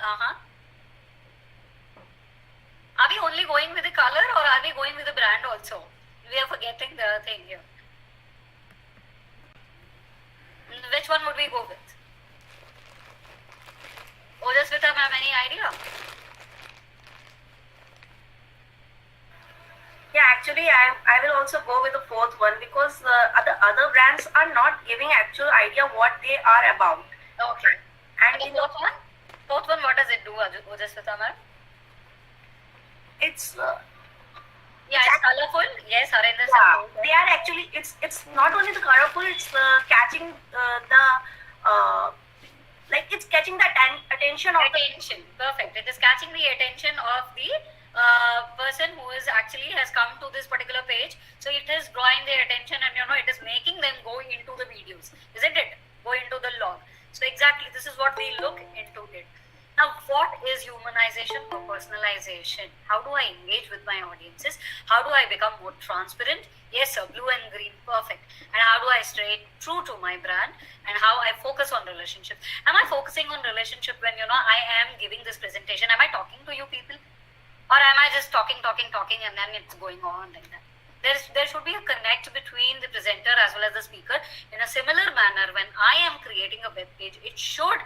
Are we only going with the color or are we going with the brand also? We are forgetting the thing here. Which one would we go with? Ojaswita ma'am, any idea? Yeah, actually, I will also go with the fourth one because other brands are not giving actual idea what they are about. Okay. And the fourth one? Fourth one, what does it do, Ojaswita ma'am? It's colorful. Yes, Harendra yeah, sir. they are actually. It's not only the colorful. It's catching it's catching the attention of attention. Perfect. It is catching the attention of the person who is actually has come to this particular page. So it is drawing their attention, and it is making them go into the videos, isn't it? Go into the log. So exactly, this is what we look into it. Now, what is humanization or personalization? How do I engage with my audiences? How do I become more transparent? Yes, sir, blue and green, perfect. And how do I stay true to my brand? And how I focus on relationship? Am I focusing on relationship when, I am giving this presentation? Am I talking to you people? Or am I just talking and then it's going on like that? There should be a connect between the presenter as well as the speaker. In a similar manner, when I am creating a web page, it should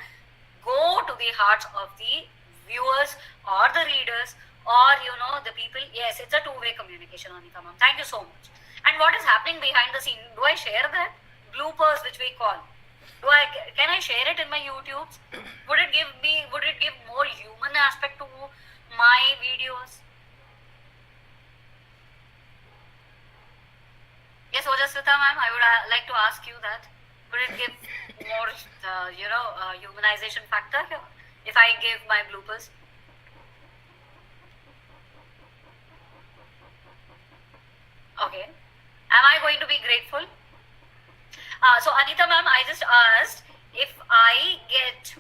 go to the hearts of the viewers or the readers or the people. Yes, it's a two-way communication, Anita ma'am. Thank you so much. And what is happening behind the scene? Do I share that bloopers, which we call? Can I share it in my YouTube? Would it give more human aspect to my videos? Yes, Ojasvita ma'am, I would like to ask you that. Would it give more, humanization factor here if I give my bloopers? Okay. Am I going to be grateful? So Anita ma'am, I just asked if I get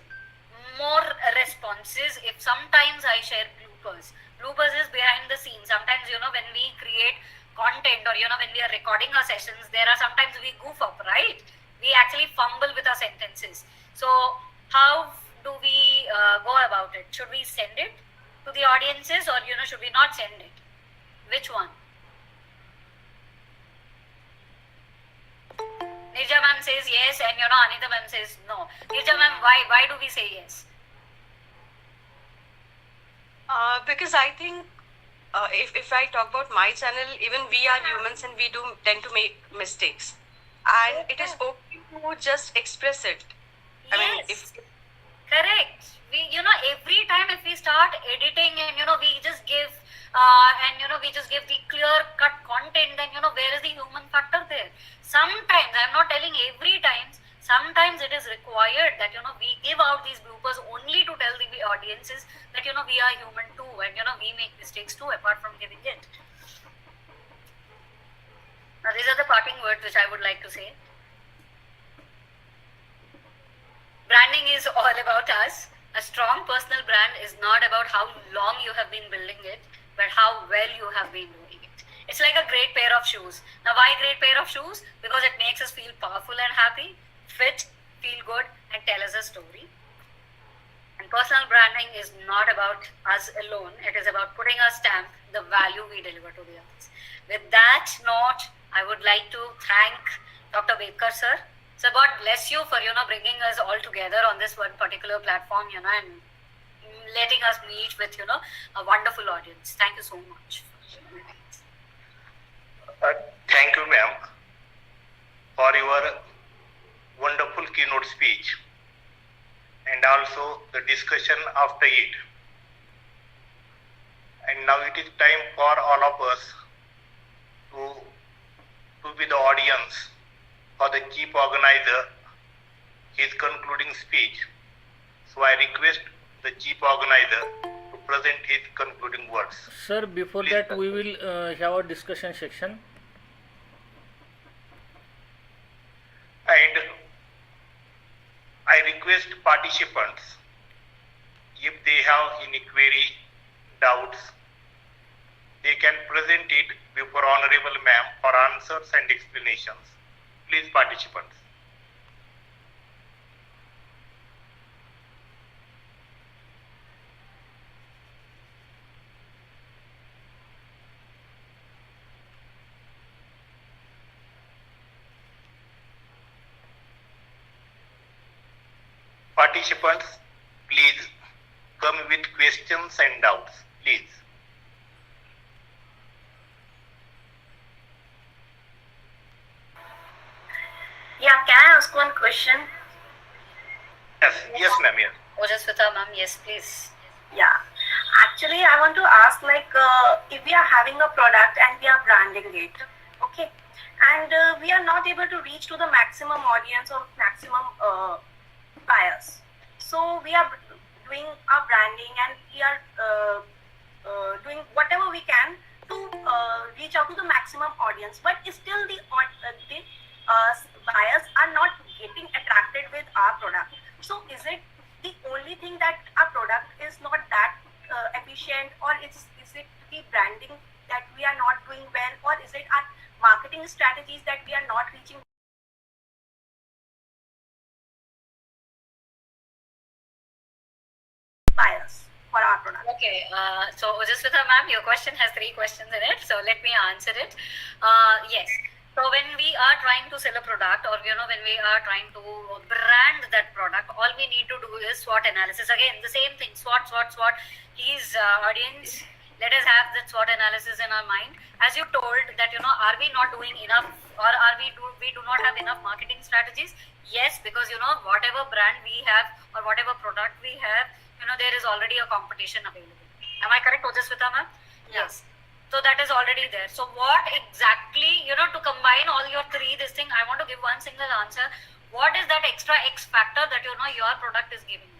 more responses if sometimes I share bloopers. Bloopers is behind the scenes. Sometimes, when we create content or, when we are recording our sessions, there are sometimes we goof up, right? We actually fumble with our sentences. So how do we go about it? Should we send it to the audiences or, should we not send it? Which one? Nirja ma'am says yes, and Anita ma'am says no. Nirja ma'am, why do we say yes? Because I think if I talk about my channel, even we are humans and we do tend to make mistakes, and it is okay to just express it. I mean, if Correct. We, every time if we start editing and, we just give, we just give the clear cut content, then, where is the human factor there? Sometimes, I'm not telling every time, sometimes it is required that, we give out these bloopers only to tell the audiences that, we are human too and, we make mistakes too apart from giving it. Now, these are the parting words which I would like to say. Branding is all about us. A strong personal brand is not about how long you have been building it, but how well you have been doing it. It's like a great pair of shoes. Now, why great pair of shoes? Because it makes us feel powerful and happy, fit, feel good, and tell us a story. And personal branding is not about us alone. It is about putting a stamp, the value we deliver to the others. With that note, I would like to thank Dr. Bekar sir. So God bless you for, bringing us all together on this one particular platform, and letting us meet with, a wonderful audience. Thank you so much. Thank you, ma'am, for your wonderful keynote speech and also the discussion after it. And now it is time for all of us to be the audience for the chief organizer, his concluding speech. So I request the chief organizer to present his concluding words. Sir, before Please, that sir. we will have a discussion section. And I request participants, if they have any query, doubts, they can present it before Honorable Ma'am for answers and explanations. Please, participants. Participants, please come with questions and doubts. Please. Yeah, can I ask one question? Yes, ma'am. Yes. Ojasvita ma'am, yes, please. Yeah, actually, I want to ask if we are having a product and we are branding it, okay, and we are not able to reach to the maximum audience or maximum buyers. So we are doing our branding and we are doing whatever we can to reach out to the maximum audience, but still the buyers are not getting attracted with our product. So is it the only thing that our product is not that efficient, or is it the branding that we are not doing well, or is it our marketing strategies that we are not reaching buyers for our product? Okay, so Ojasvita ma'am, your question has 3 questions in it, so let me answer it. Yes, so when we are trying to sell a product, or when we are trying to brand that product, all we need to do is SWOT analysis. Again, the same thing, SWOT. His audience, Let us have that SWOT analysis in our mind. As you told that, are we not doing enough, or are we do not have enough marketing strategies? Yes, because whatever brand we have or whatever product we have, there is already a competition available. Am I correct, Ojaswita ma'am? Yes. So that is already there. So what exactly, to combine all your three, this thing, I want to give one single answer. What is that extra X factor that your product is giving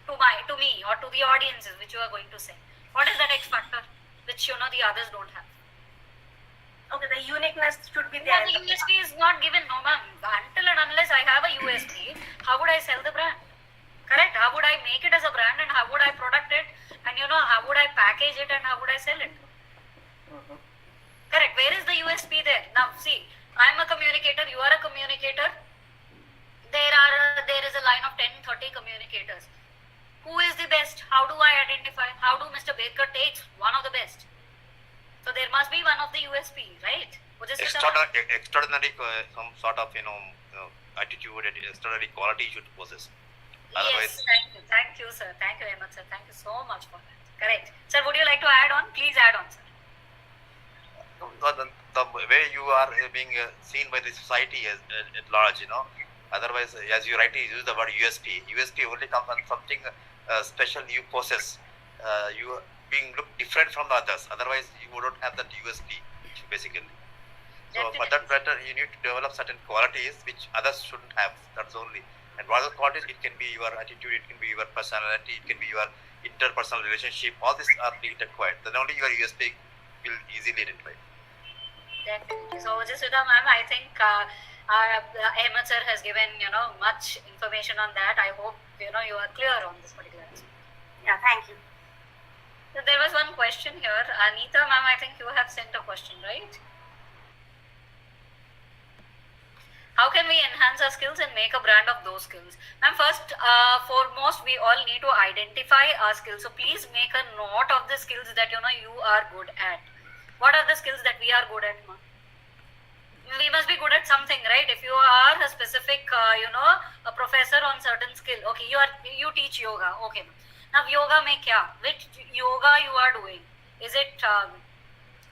to me or to the audiences which you are going to say? What is that X factor which the others don't have? Okay, the uniqueness should be No, there. the USP is not given, no ma'am. Until and unless I have a USP, how would I sell the brand? Correct? How would I make it as a brand, and how would I product it, and how would I package it, and how would I sell it? Correct. Where is the USP there? Now see, I am a communicator, you are a communicator. There is a line of 10-30 communicators. Who is the best? How do I identify? How do Mr. Baker takes one of the best? So there must be one of the USP, right? Extraordinary some sort of attitude and extraordinary quality should possess. Yes, thank you, sir. Thank you, Ahmed sir. Thank you so much for that. Correct, sir. Would you like to add on? Please add on, sir. The way you are being seen by the society at large, Otherwise, as you rightly use the word USP, USP only comes on something special you possess. You being look different from the others. Otherwise, you don't have that USP basically. So for that matter, you need to develop certain qualities which others shouldn't have. That's only. And what are the qualities? It can be your attitude, it can be your personality, it can be your interpersonal relationship. All these are being acquired. Then only your USP will easily identify. Definitely. So, Jaswita ma'am, I think Ahmed sir has given much information on that. I hope you are clear on this particular aspect. Yeah, thank you. So there was one question here. Anita ma'am, I think you have sent a question, right? How can we enhance our skills and make a brand of those skills? Ma'am, first, foremost, we all need to identify our skills. So please make a note of the skills that you are good at. What are the skills that we are good at, ma'am? We must be good at something, right? If you are a specific, a professor on certain skill, okay, you teach yoga, okay. Now yoga mein kya? Which yoga you are doing? Is it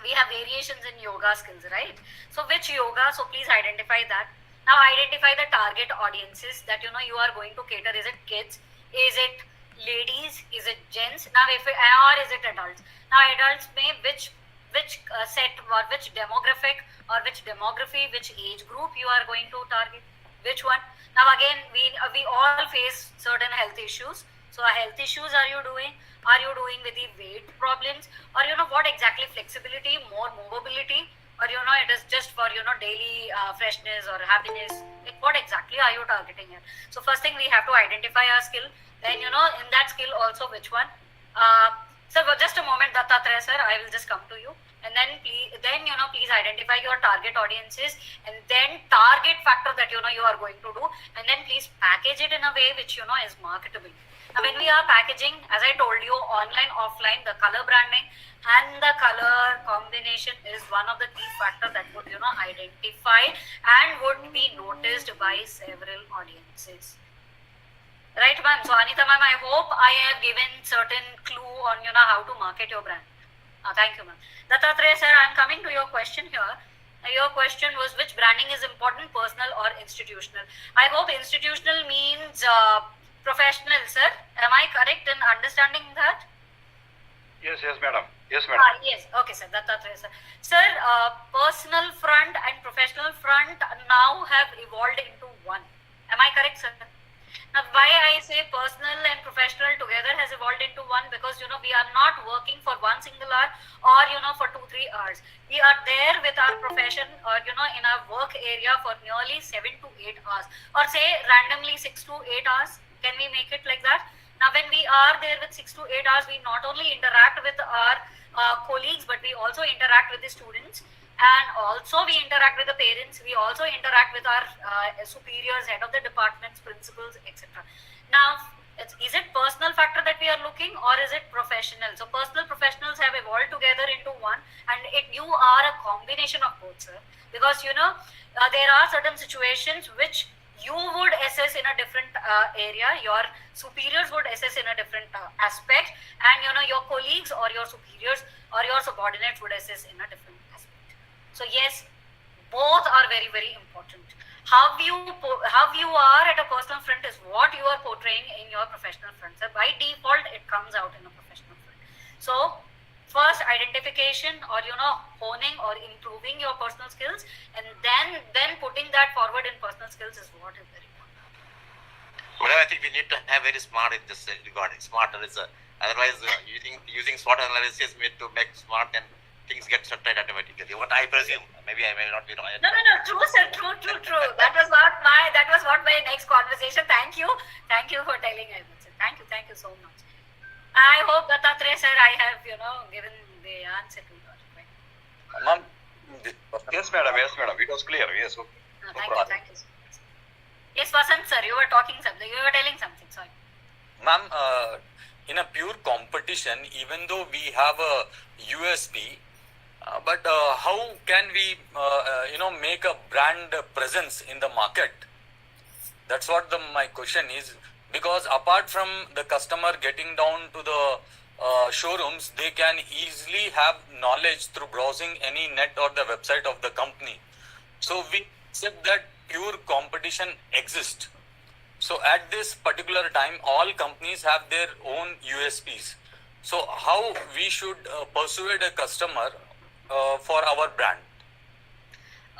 we have variations in yoga skills, right? So which yoga? So please identify that. Now identify the target audiences that you are going to cater. Is it kids? Is it ladies? Is it gents? Now or is it adults? Now adults may which set or which demographic or which demography, which age group you are going to target, which one. Now again, we all face certain health issues. So health issues are you doing with the weight problems, or what exactly flexibility, more mobility, or it is just for daily freshness or happiness. Like what exactly are you targeting here? So first thing, we have to identify our skill. Then in that skill also which one. Sir, just a moment, Dattatreya sir, I will just come to you. And then please identify your target audiences, and then target factor that you are going to do, and then please package it in a way which is marketable. Now when we are packaging, as I told you, online, offline, the color branding and the color combination is one of the key factors that would identify and would be noticed by several audiences. Right, ma'am? So Anita ma'am, I hope I have given certain clue on how to market your brand. Thank you, ma'am. Dattatreya sir, I am coming to your question here. Your question was which branding is important, personal or institutional? I hope institutional means professional, sir. Am I correct in understanding that? Yes, madam. Yes, madam. Yes. Okay, sir. Dattatreya sir. Sir, personal front and professional front now have evolved into one. Am I correct, sir? Now, why I say personal and professional together has evolved into one, because we are not working for 1 single hour or for 2-3 hours. We are there with our profession or in our work area for nearly 7 to 8 hours, or say randomly 6 to 8 hours. Can we make it like that? Now, when we are there with 6 to 8 hours, we not only interact with our colleagues, but we also interact with the students. And also we interact with the parents, we also interact with our superiors, head of the departments, principals, etc. Now, is it personal factor that we are looking, or is it professional? So personal, professionals have evolved together into one, and you are a combination of both, sir. Because there are certain situations which you would assess in a different area, your superiors would assess in a different aspect, and your colleagues or your superiors or your subordinates would assess in a different aspect. So yes, both are very, very important. How you are at a personal front is what you are portraying in your professional front. So by default, it comes out in a professional front. So first, identification or honing or improving your personal skills, and then putting that forward in personal skills is what is very important. Madam, I think we need to have very smart in this regard. Smart is otherwise using SWOT analysis made to make smart, and things get certified automatically. What I presume, maybe I may not be wrong. No. True, sir. True. That was what my next conversation. Thank you for telling us. Thank you so much. I hope Dattatreya sir, I have given the answer to your question. Ma'am, yes, madam. It was clear. Yes. Okay. Thank you so much. Yes, Vasant sir, you were talking something. You were telling something. Sorry. Ma'am, in a pure competition, even though we have a USP, but how can we, make a brand presence in the market? That's what my question is. Because apart from the customer getting down to the showrooms, they can easily have knowledge through browsing any net or the website of the company. So we accept that pure competition exists. So at this particular time, all companies have their own USPs. So how we should persuade a customer for our brand?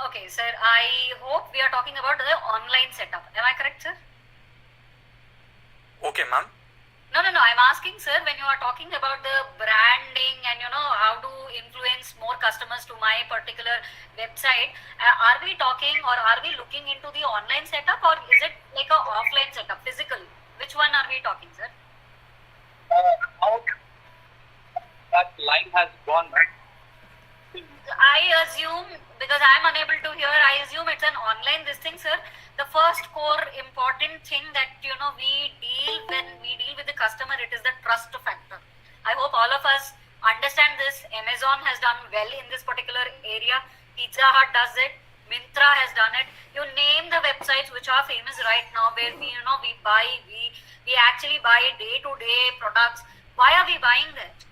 Okay, sir. I hope we are talking about the online setup. Am I correct, sir? Okay, ma'am. No. I'm asking, sir, when you are talking about the branding and how to influence more customers to my particular website, are we talking or are we looking into the online setup, or is it like a offline setup, physical? Which one are we talking, sir? How that line has gone, right? I assume, because I am unable to hear, I assume it's an online this thing, sir. The first core important thing that we deal when we deal with the customer, it is the trust factor. I hope all of us understand this. Amazon has done well in this particular area. Pizza Hut does it. Myntra has done it. You name the websites which are famous right now, where we actually buy day-to-day products. Why are we buying that?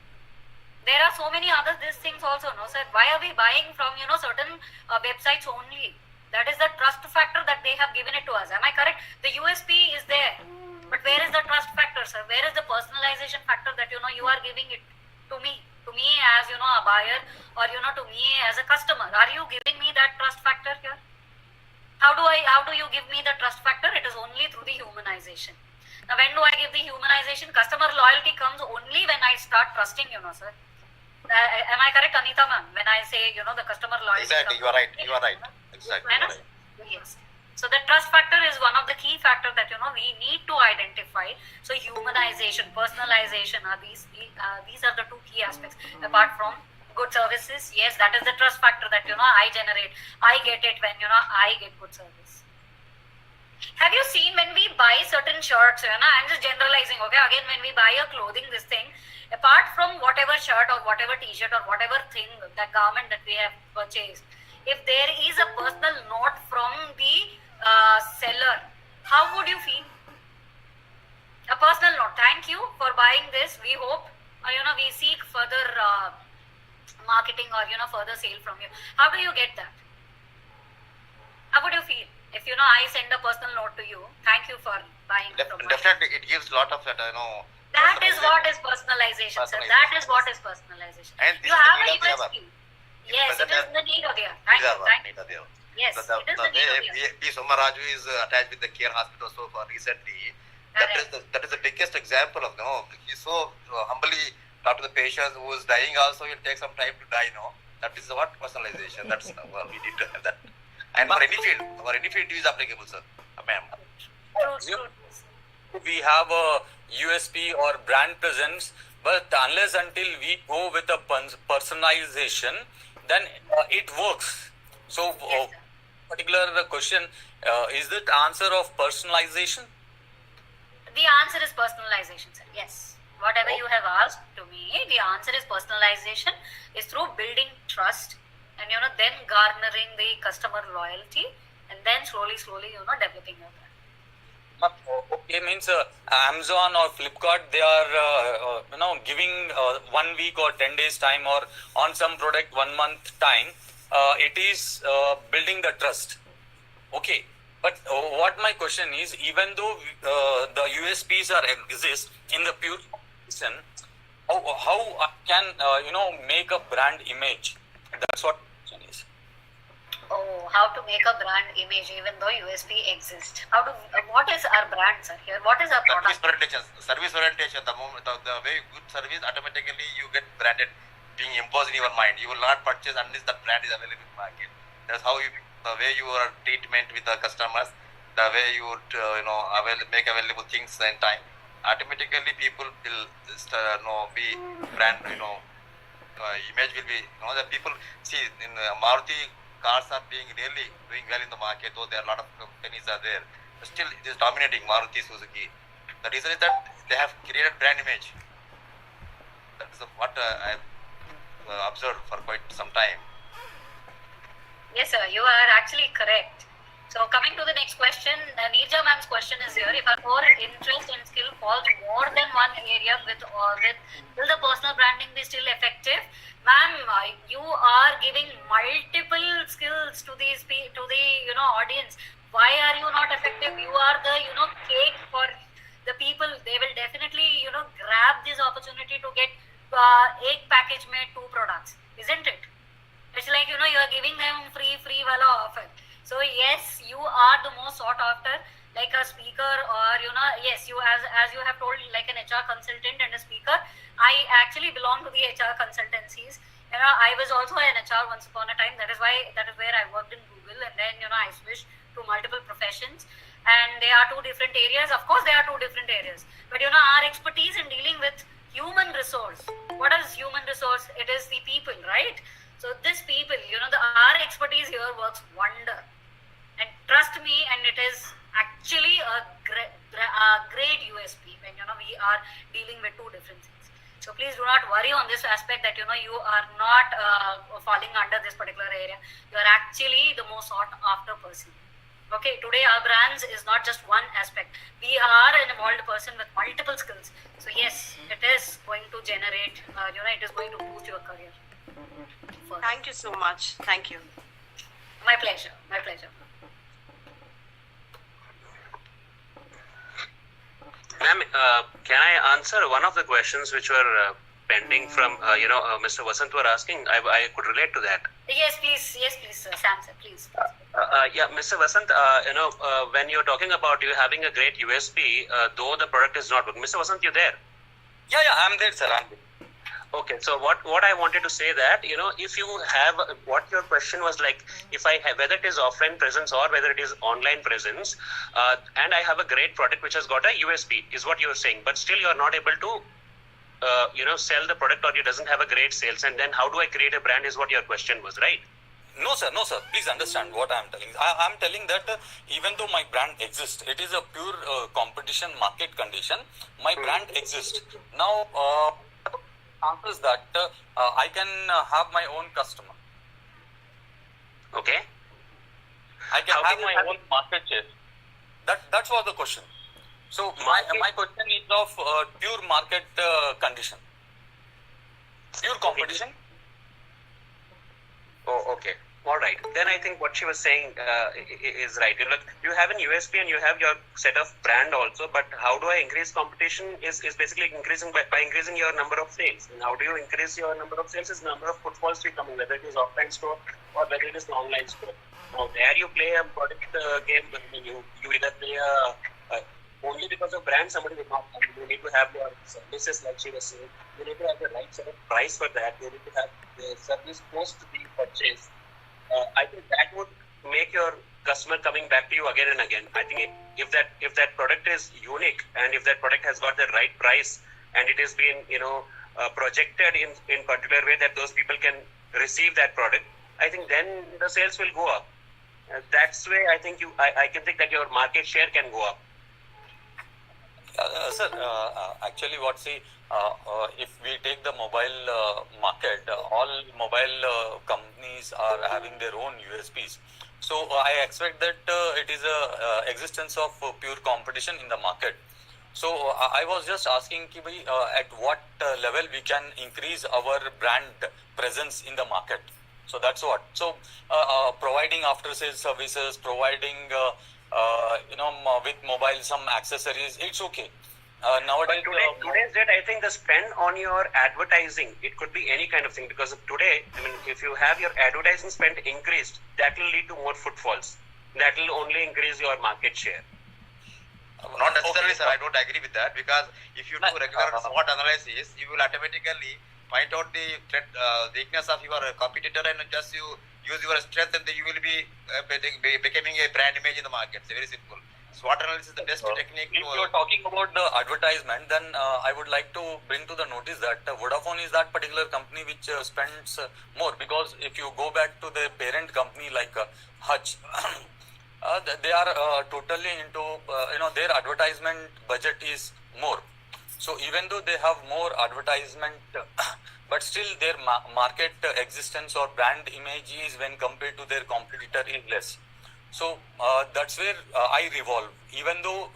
There are so many other these things also, no sir. Why are we buying from certain websites only? That is the trust factor that they have given it to us. Am I correct? The USP is there, but where is the trust factor, sir? Where is the personalization factor that you are giving it to me as a buyer, or to me as a customer? Are you giving me that trust factor here? How do you give me the trust factor? It is only through the humanization. Now, when do I give the humanization? Customer loyalty comes only when I start trusting, sir. Am I correct, Anita ma'am? When I say, the customer loyalty. Exactly, you are right. Exactly. Yes. So the trust factor is one of the key factors that we need to identify. So humanization, personalization are these are the two key aspects. Apart from good services, yes, that is the trust factor that I generate. I get it when I get good service. Have you seen when we buy certain shirts? I'm just generalizing. Okay, again, when we buy a clothing, this thing, apart from whatever shirt or whatever t-shirt or whatever thing, that garment that we have purchased, if there is a personal note from the seller, how would you feel? A personal note. Thank you for buying this. We hope we seek further marketing or further sale from you. How do you get that? How would you feel if I send a personal note to you? Thank you for buying from me. Definitely, it gives a lot of That is what is personalization, sir. That is what is personalization. And you have a USP. Yes, it is the need of the hour. Thank you. Yes, it is the need of the hour. P. Somaraju is attached with the care hospital so far recently. That is the biggest example of he so humbly talk to the patient who is dying also. It will take some time to die. That is what personalization. That's we need to have that. And for any field is applicable, sir. Ma'am. True. We have a USP or brand presence, but unless until we go with a personalization, then it works. So, Yes, particular question, is that answer of personalization? the answer is personalization, sir. Yes. Whatever you have asked to me, the answer is personalization is through building trust and then garnering the customer loyalty, and then slowly developing your brand. Okay, means Amazon or Flipkart, they are giving 1 week or 10 days time, or on some product 1 month time. It is building the trust. Okay, but what my question is, even though the USPs are exist in the pure competition, how I can make a brand image? That's what my question is. Oh, how to make a brand image even though USP exists? How do? What is our brand, sir? Here, what is our Service product? orientation. Service orientation. The moment the way good service, automatically you get branded, being imposed in your mind. You will not purchase unless that brand is available in the market. That's how you, the way your treatment with the customers, the way you would make available things in time. Automatically, people will be brand. Image will be. The people see in Maruti cars are being really doing well in the market, though there are a lot of companies are there. But still, it is dominating Maruti Suzuki. The reason is that they have created brand image. That is what I've observed for quite some time. Yes, sir, you are actually correct. So coming to the next question, Neerja ma'am's question is here: if our core interest and skill falls more than one area, will the personal branding be still effective? Ma'am, you are giving multiple skills to the audience. Why are you not effective? You are the cake for the people. They will definitely grab this opportunity to get egg package made 2 products, isn't it? It's like you are giving them free wala offer. So yes, you are the most sought after, like a speaker, or yes, you as you have told, like an HR consultant and a speaker. I actually belong to the HR consultancies. I was also an HR once upon a time. That is where I worked in Google, and then I switched to multiple professions. And they are 2 different areas. Of course, they are 2 different areas. But our expertise in dealing with human resource. What is human resource? It is the people, right? So this people, our expertise here works wonder. And trust me, and it is actually a great USP when we are dealing with 2 different things. So please do not worry on this aspect that you are not falling under this particular area. You are actually the most sought after person. Okay, today our brands is not just one aspect. We are an evolved person with multiple skills. So yes, it is going to generate, it is going to boost your career. Thank you so much. Thank you. My pleasure. My pleasure. Ma'am, can I answer one of the questions which were pending from, Mr. Vasant were asking? I could relate to that. Yes, please. Yes, please, sir. Sam, sir, please. Yeah, Mr. Vasant, when you're talking about you having a great USP, though the product is not working. Mr. Vasant, you there? Yeah, I'm there, sir. I'm there. Okay, so what I wanted to say that, if you have, what your question was like, if I have, whether it is offline presence or whether it is online presence, and I have a great product which has got a USP, is what you're saying, but still you're not able to, sell the product, or it doesn't have a great sales, and then how do I create a brand is what your question was, right? No, sir. Please understand what I am telling. I am telling that even though my brand exists, it is a pure competition market condition. My brand exists. Now, chances that I can have my own customer. Okay. I can have my own market share. That's what the question. So my question is of pure market condition. Pure competition. Oh, okay. All right. Then I think what she was saying is right. You have an USP and you have your set of brand also, but how do I increase competition is basically increasing by increasing your number of sales. And how do you increase your number of sales is number of footfalls you coming, whether it is offline store or whether it is the online store. Now there you play a product game. You either play only because of brand somebody will not come. You need to have your services, like she was saying. You need to have the right sort of price for that. You need to have the service post the purchase. I think that would make your customer coming back to you again and again. I think if that product is unique and if that product has got the right price and it is being projected in particular way that those people can receive that product, I think then the sales will go up. That's way I think I can think that your market share can go up. Sir, actually if we take the mobile market, all mobile companies are having their own USPs. So I expect that it is a existence of pure competition in the market. So I was just asking ki bhai, at what level we can increase our brand presence in the market. So that's what. So providing after sales services, providing with mobile some accessories, it's okay. Nowadays, Today's date, I think the spend on your advertising, it could be any kind of thing, because today, I mean, if you have your advertising spend increased, that will lead to more footfalls. That will only increase your market share. Not necessarily, sir. I don't agree with that, because if you do regular SWOT analysis, you will automatically find out the weakness of your competitor, and just you use your strength, and you will be becoming a brand image in the market. It's very simple. SWOT analysis is the best technique. If you're talking about the advertisement, then I would like to bring to the notice that Vodafone is that particular company which spends more, because if you go back to the parent company like Hutch, they are totally into their advertisement budget is more. So even though they have more advertisement, but still their market existence or brand image is, when compared to their competitor, is less. So that's where I revolve. Even though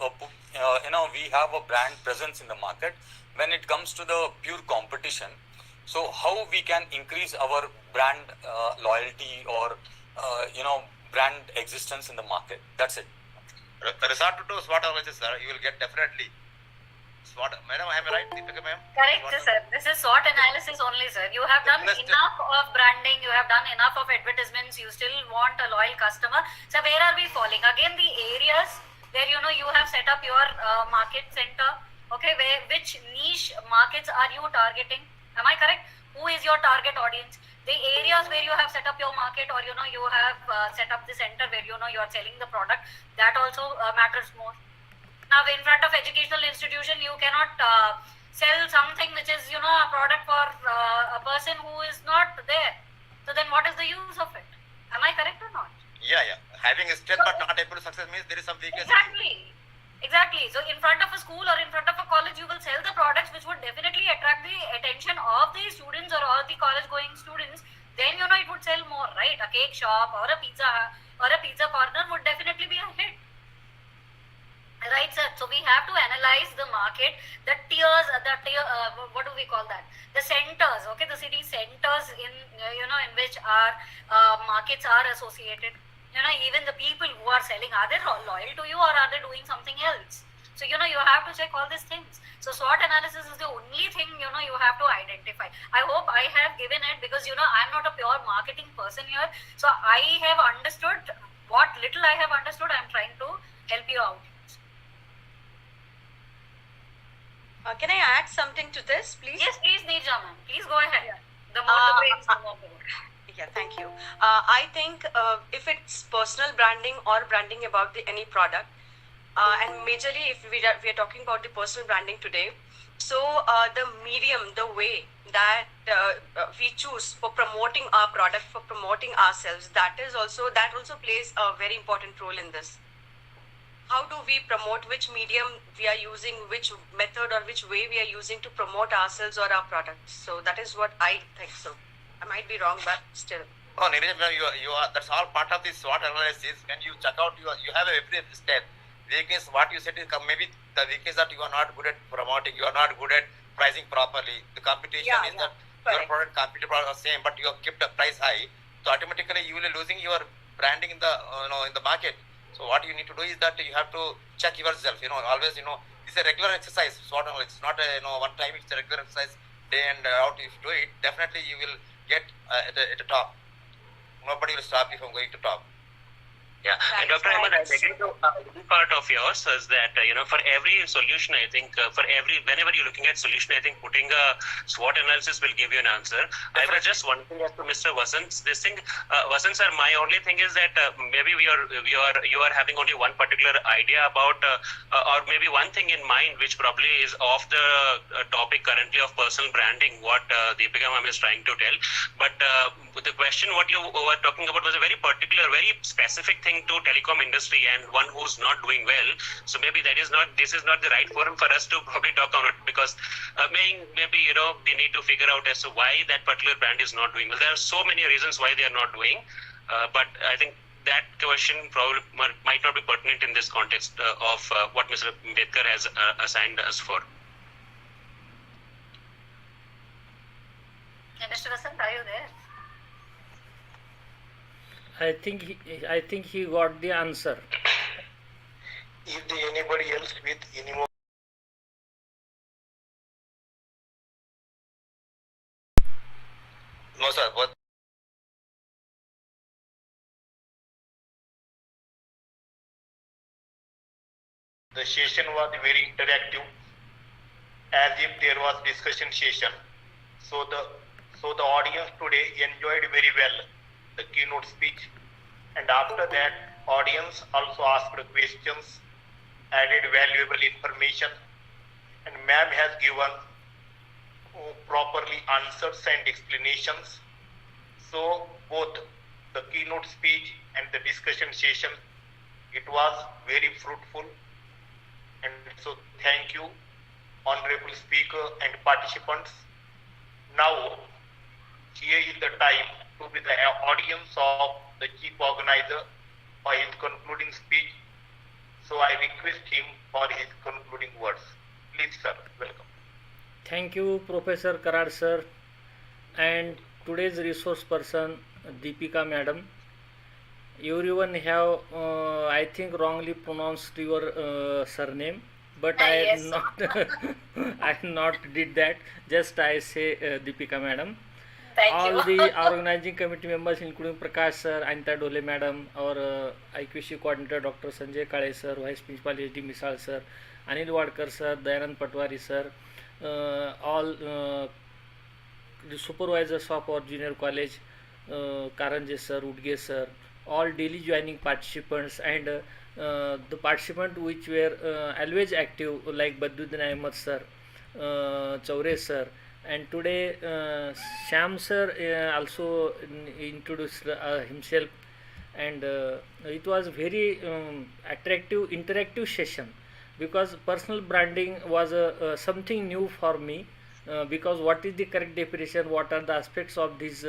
we have a brand presence in the market, when it comes to the pure competition, so how we can increase our brand loyalty or brand existence in the market? That's it. Resort to SWOT analysis, sir. You will get definitely SWOT. Madam, am I right? Deepika, ma'am? Correct, sir. This is SWOT analysis only, sir. You have done enough of branding, you have done enough of advertisements, you still want a loyal customer. So where are we falling? Again, the areas where you have set up your market center. Okay, which niche markets are you targeting? Am I correct? Who is your target audience? The areas where you have set up your market, or you have set up the center where you are selling the product, that also matters more. Now, in front of educational institution, you cannot sell something which is a product for a person who is not there. So then what is the use of it? Am I correct or not? Yeah. Having a strength but not able to success means there is some weakness. Exactly. So in front of a school or in front of a college, you will sell the products which would definitely attract the attention of the students or all the college going students. Then it would sell more, right? A cake shop or a pizza corner would definitely be a hit. Right, sir. So we have to analyze the market, the tiers, what do we call that? The centers, okay, the city centers in in which our markets are associated. Even the people who are selling, are they loyal to you or are they doing something else? So you have to check all these things. So SWOT analysis is the only thing you have to identify. I hope I have given it, because I'm not a pure marketing person here. So I have understood what little I have understood. I'm trying to help you out. Can I add something to this, please? Yes, please, Neerja ma'am. Please go ahead. The more the praise, the more the good. Yeah, thank you. I think if it's personal branding or branding about any product, and majorly if we are talking about the personal branding today, so the medium, the way that we choose for promoting our product, for promoting ourselves, that also plays a very important role in this. How do we promote, which medium we are using, which method or which way we are using to promote ourselves or our products? So that is what I think so. I might be wrong, but still. Oh, Neeraj, you are, that's all part of the SWOT analysis. When you check out, you have every step. Weakness, what you said is maybe the weakness that you are not good at promoting, you are not good at pricing properly. The competition is that your product competitor are the same, but you have kept the price high. So automatically you will be losing your branding in the in the market. So what you need to do is that you have to check yourself. Always it's a regular exercise. SWOT analysis, not a one time. It's a regular exercise, day and out. If you do it, definitely you will get at the top. Nobody will stop you from going to top. Yeah, and Dr. Ahmed, I agree to one part of yours is that, for every solution, I think, whenever you're looking at solution, I think putting a SWOT analysis will give you an answer. I was just wondering as to Mr. Vasant's this thing. Vasant sir, my only thing is that maybe you are having only one particular idea about, or maybe one thing in mind, which probably is off the topic currently of personal branding, what Deepika ma'am is trying to tell. But the question what you were talking about was a very particular, very specific thing to telecom industry and one who's not doing well. So maybe this is not the right forum for us to probably talk on it, because maybe we need to figure out as to why that particular brand is not doing well. There are so many reasons why they are not doing, but I think that question probably might not be pertinent in this context of what Mr. Ambedkar has assigned us for. Mr. Vasant, are you there? I think he got the answer. If there anybody else with any more, No, sir. What? the session was very interactive, as if there was discussion session. So the audience today enjoyed very well the keynote speech, and after that, audience also asked questions, added valuable information, and ma'am has given properly answers and explanations. So both the keynote speech and the discussion session, it was very fruitful. And so thank you, honorable speaker and participants. Now, here is the time to be the audience of the chief organizer for his concluding speech. So I request him for his concluding words. Please, sir, welcome. Thank you, Professor Karad sir, and today's resource person, Deepika madam. Everyone have, I think, wrongly pronounced your surname, but I Yes. not, I not did that. Just I say Deepika madam. Thank All you. the organizing committee members, including Prakash sir, Anita Dole madam, our IQC coordinator Dr. Sanjay Kale sir, Vice Principal HD Misal sir, Anil Wadkar sir, Dayanand Patwari sir, all the supervisors of our junior college, Karanje sir, Udge sir, all daily joining participants, and the participants which were always active like Badruddin Ahmed sir, Chaure sir, and today Sham sir also introduced himself, and it was very attractive interactive session, because personal branding was something new for me, because what is the correct definition, what are the aspects of this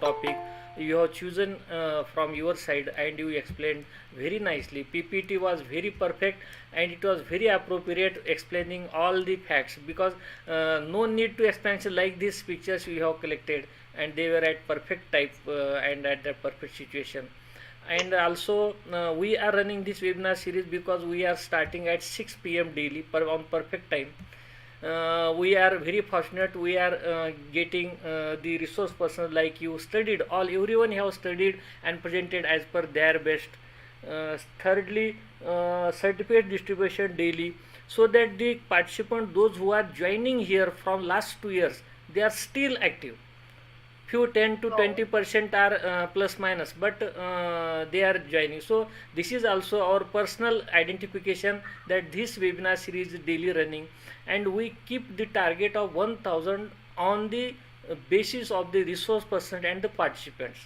topic you have chosen from your side, and you explained very nicely. PPT was very perfect, and it was very appropriate explaining all the facts, because no need to expansion like these pictures we have collected, and they were at perfect type and at the perfect situation. And also we are running this webinar series because we are starting at 6 p.m. daily on perfect time. We are very fortunate, we are getting the resource persons like you studied, all everyone have studied and presented as per their best. Thirdly, certificate distribution daily, so that the participant, those who are joining here from last 2 years, they are still active. Few 10 to 20% are plus minus, but they are joining. So this is also our personal identification that this webinar series is daily running, and we keep the target of 1000 on the basis of the resource person and the participants.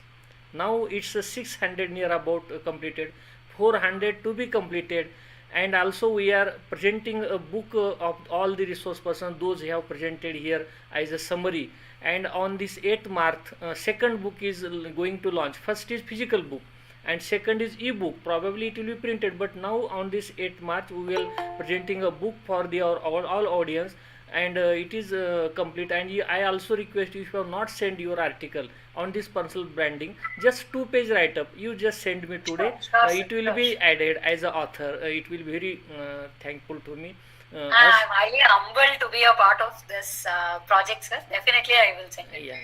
Now it's 600 near about completed, 400 to be completed, and also we are presenting a book of all the resource persons, those who have presented here as a summary. And on this 8th March, second book is going to launch. First is physical book, and second is e-book. Probably it will be printed, but now on this 8th March we will presenting a book for the all audience, and it is complete. And I also request you, if you have not sent your article on this personal branding, just 2-page write-up, you just send me today. It will be added as an author. It will be very thankful to me. I'm highly humbled to be a part of this project, sir. Definitely, I will send it. Yeah,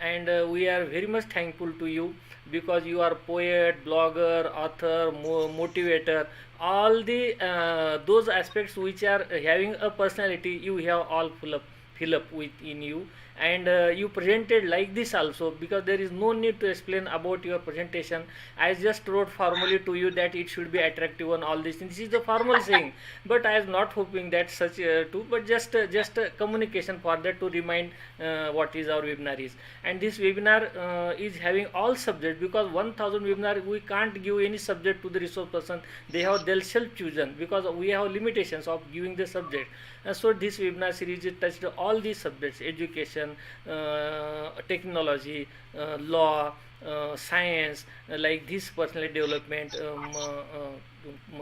and we are very much thankful to you, because you are poet, blogger, author, motivator, all the those aspects which are having a personality, you have all fill up with in you. And you presented like this also, because there is no need to explain about your presentation. I just wrote formally to you that it should be attractive and all this. This is the formal saying, but I am not hoping that such too, but just communication for that, to remind what is our webinar is. And this webinar is having all subjects, because 1000 webinar we can't give any subject to the resource person. They have themselves chosen, because we have limitations of giving the subject. And so this webinar series touched all these subjects: education, education, technology, law, science, like this personality development,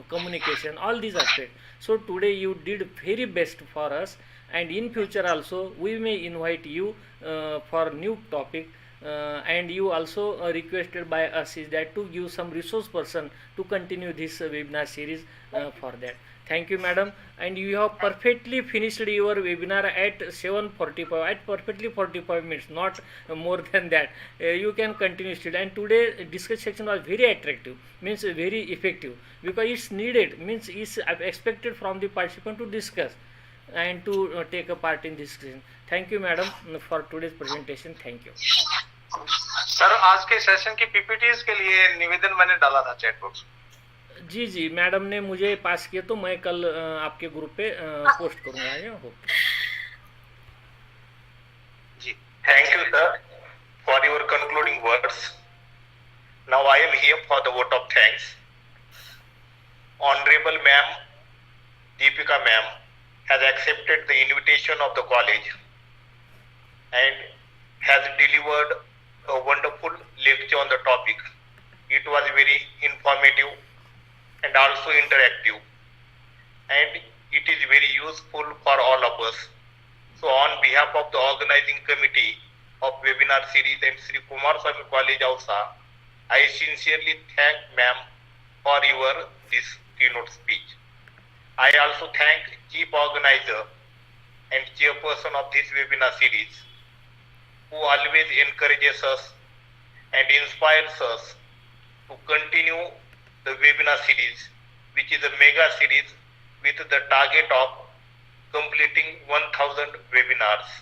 communication, all these aspects. So today you did very best for us, and in future also we may invite you for new topic. And you also requested by us is that to give some resource person to continue this webinar series for that. Thank you, madam. And you have perfectly finished your webinar at 7:45, at perfectly 45 minutes, not more than that. You can continue still. And today discussion section was very attractive, means very effective, because it's needed, means it's expected from the participant to discuss and to take a part in this discussion. Thank you, madam, for today's presentation. Thank you. Sir आज के session की PPTs के लिए निवेदन मैंने डाला था chat box. जी जी, madam ने मुझे पास किया, तो मैं कल आपके ग्रुप पे पोस्ट करूंगा। जी, thank you sir for your concluding words. Now I am here for the vote of thanks. Honourable ma'am Deepika ma'am has accepted the invitation of the college and has delivered a wonderful lecture on the topic. It was very informative and also interactive, and it is very useful for all of us. So on behalf of the organizing committee of webinar series and Shri Kumarswami College Ausa, I sincerely thank ma'am for your this keynote speech. I also thank chief organizer and chairperson of this webinar series, who always encourages us and inspires us to continue the webinar series, which is a mega series with the target of completing 1000 webinars.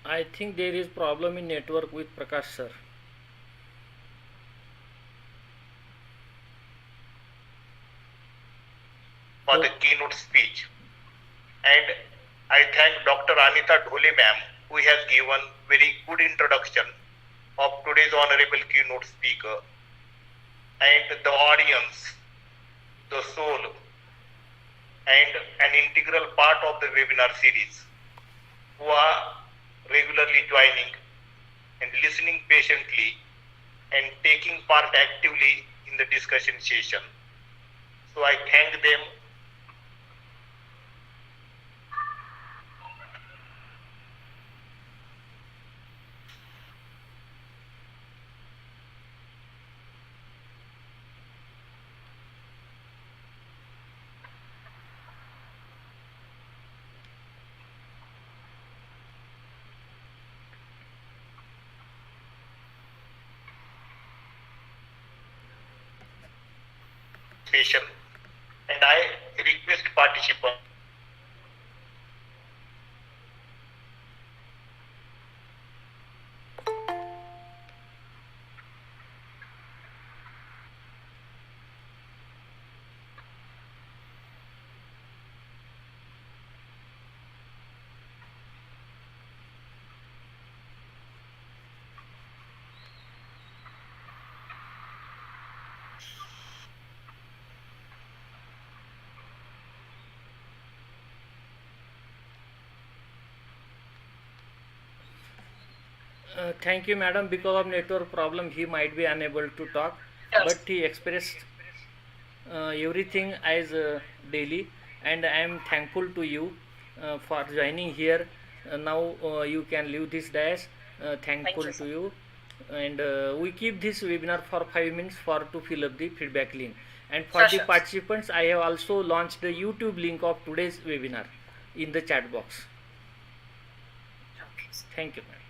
I think there is problem in network with Prakash sir. For the keynote speech, and I thank Dr. Anita Dhole ma'am, who has given very good introduction of today's honorable keynote speaker, and the audience, the soul, and an integral part of the webinar series, who are regularly joining and listening patiently and taking part actively in the discussion session. So I thank them. Session, and I request participants Thank you, madam. Because of network problem, he might be unable to talk, but he expressed everything as daily, and I am thankful to you for joining here. Now you can leave this dash. Thankful to you, and we keep this webinar for 5 minutes for to fill up the feedback link. And for the participants, I have also launched the YouTube link of today's webinar in the chat box. Thank you, madam.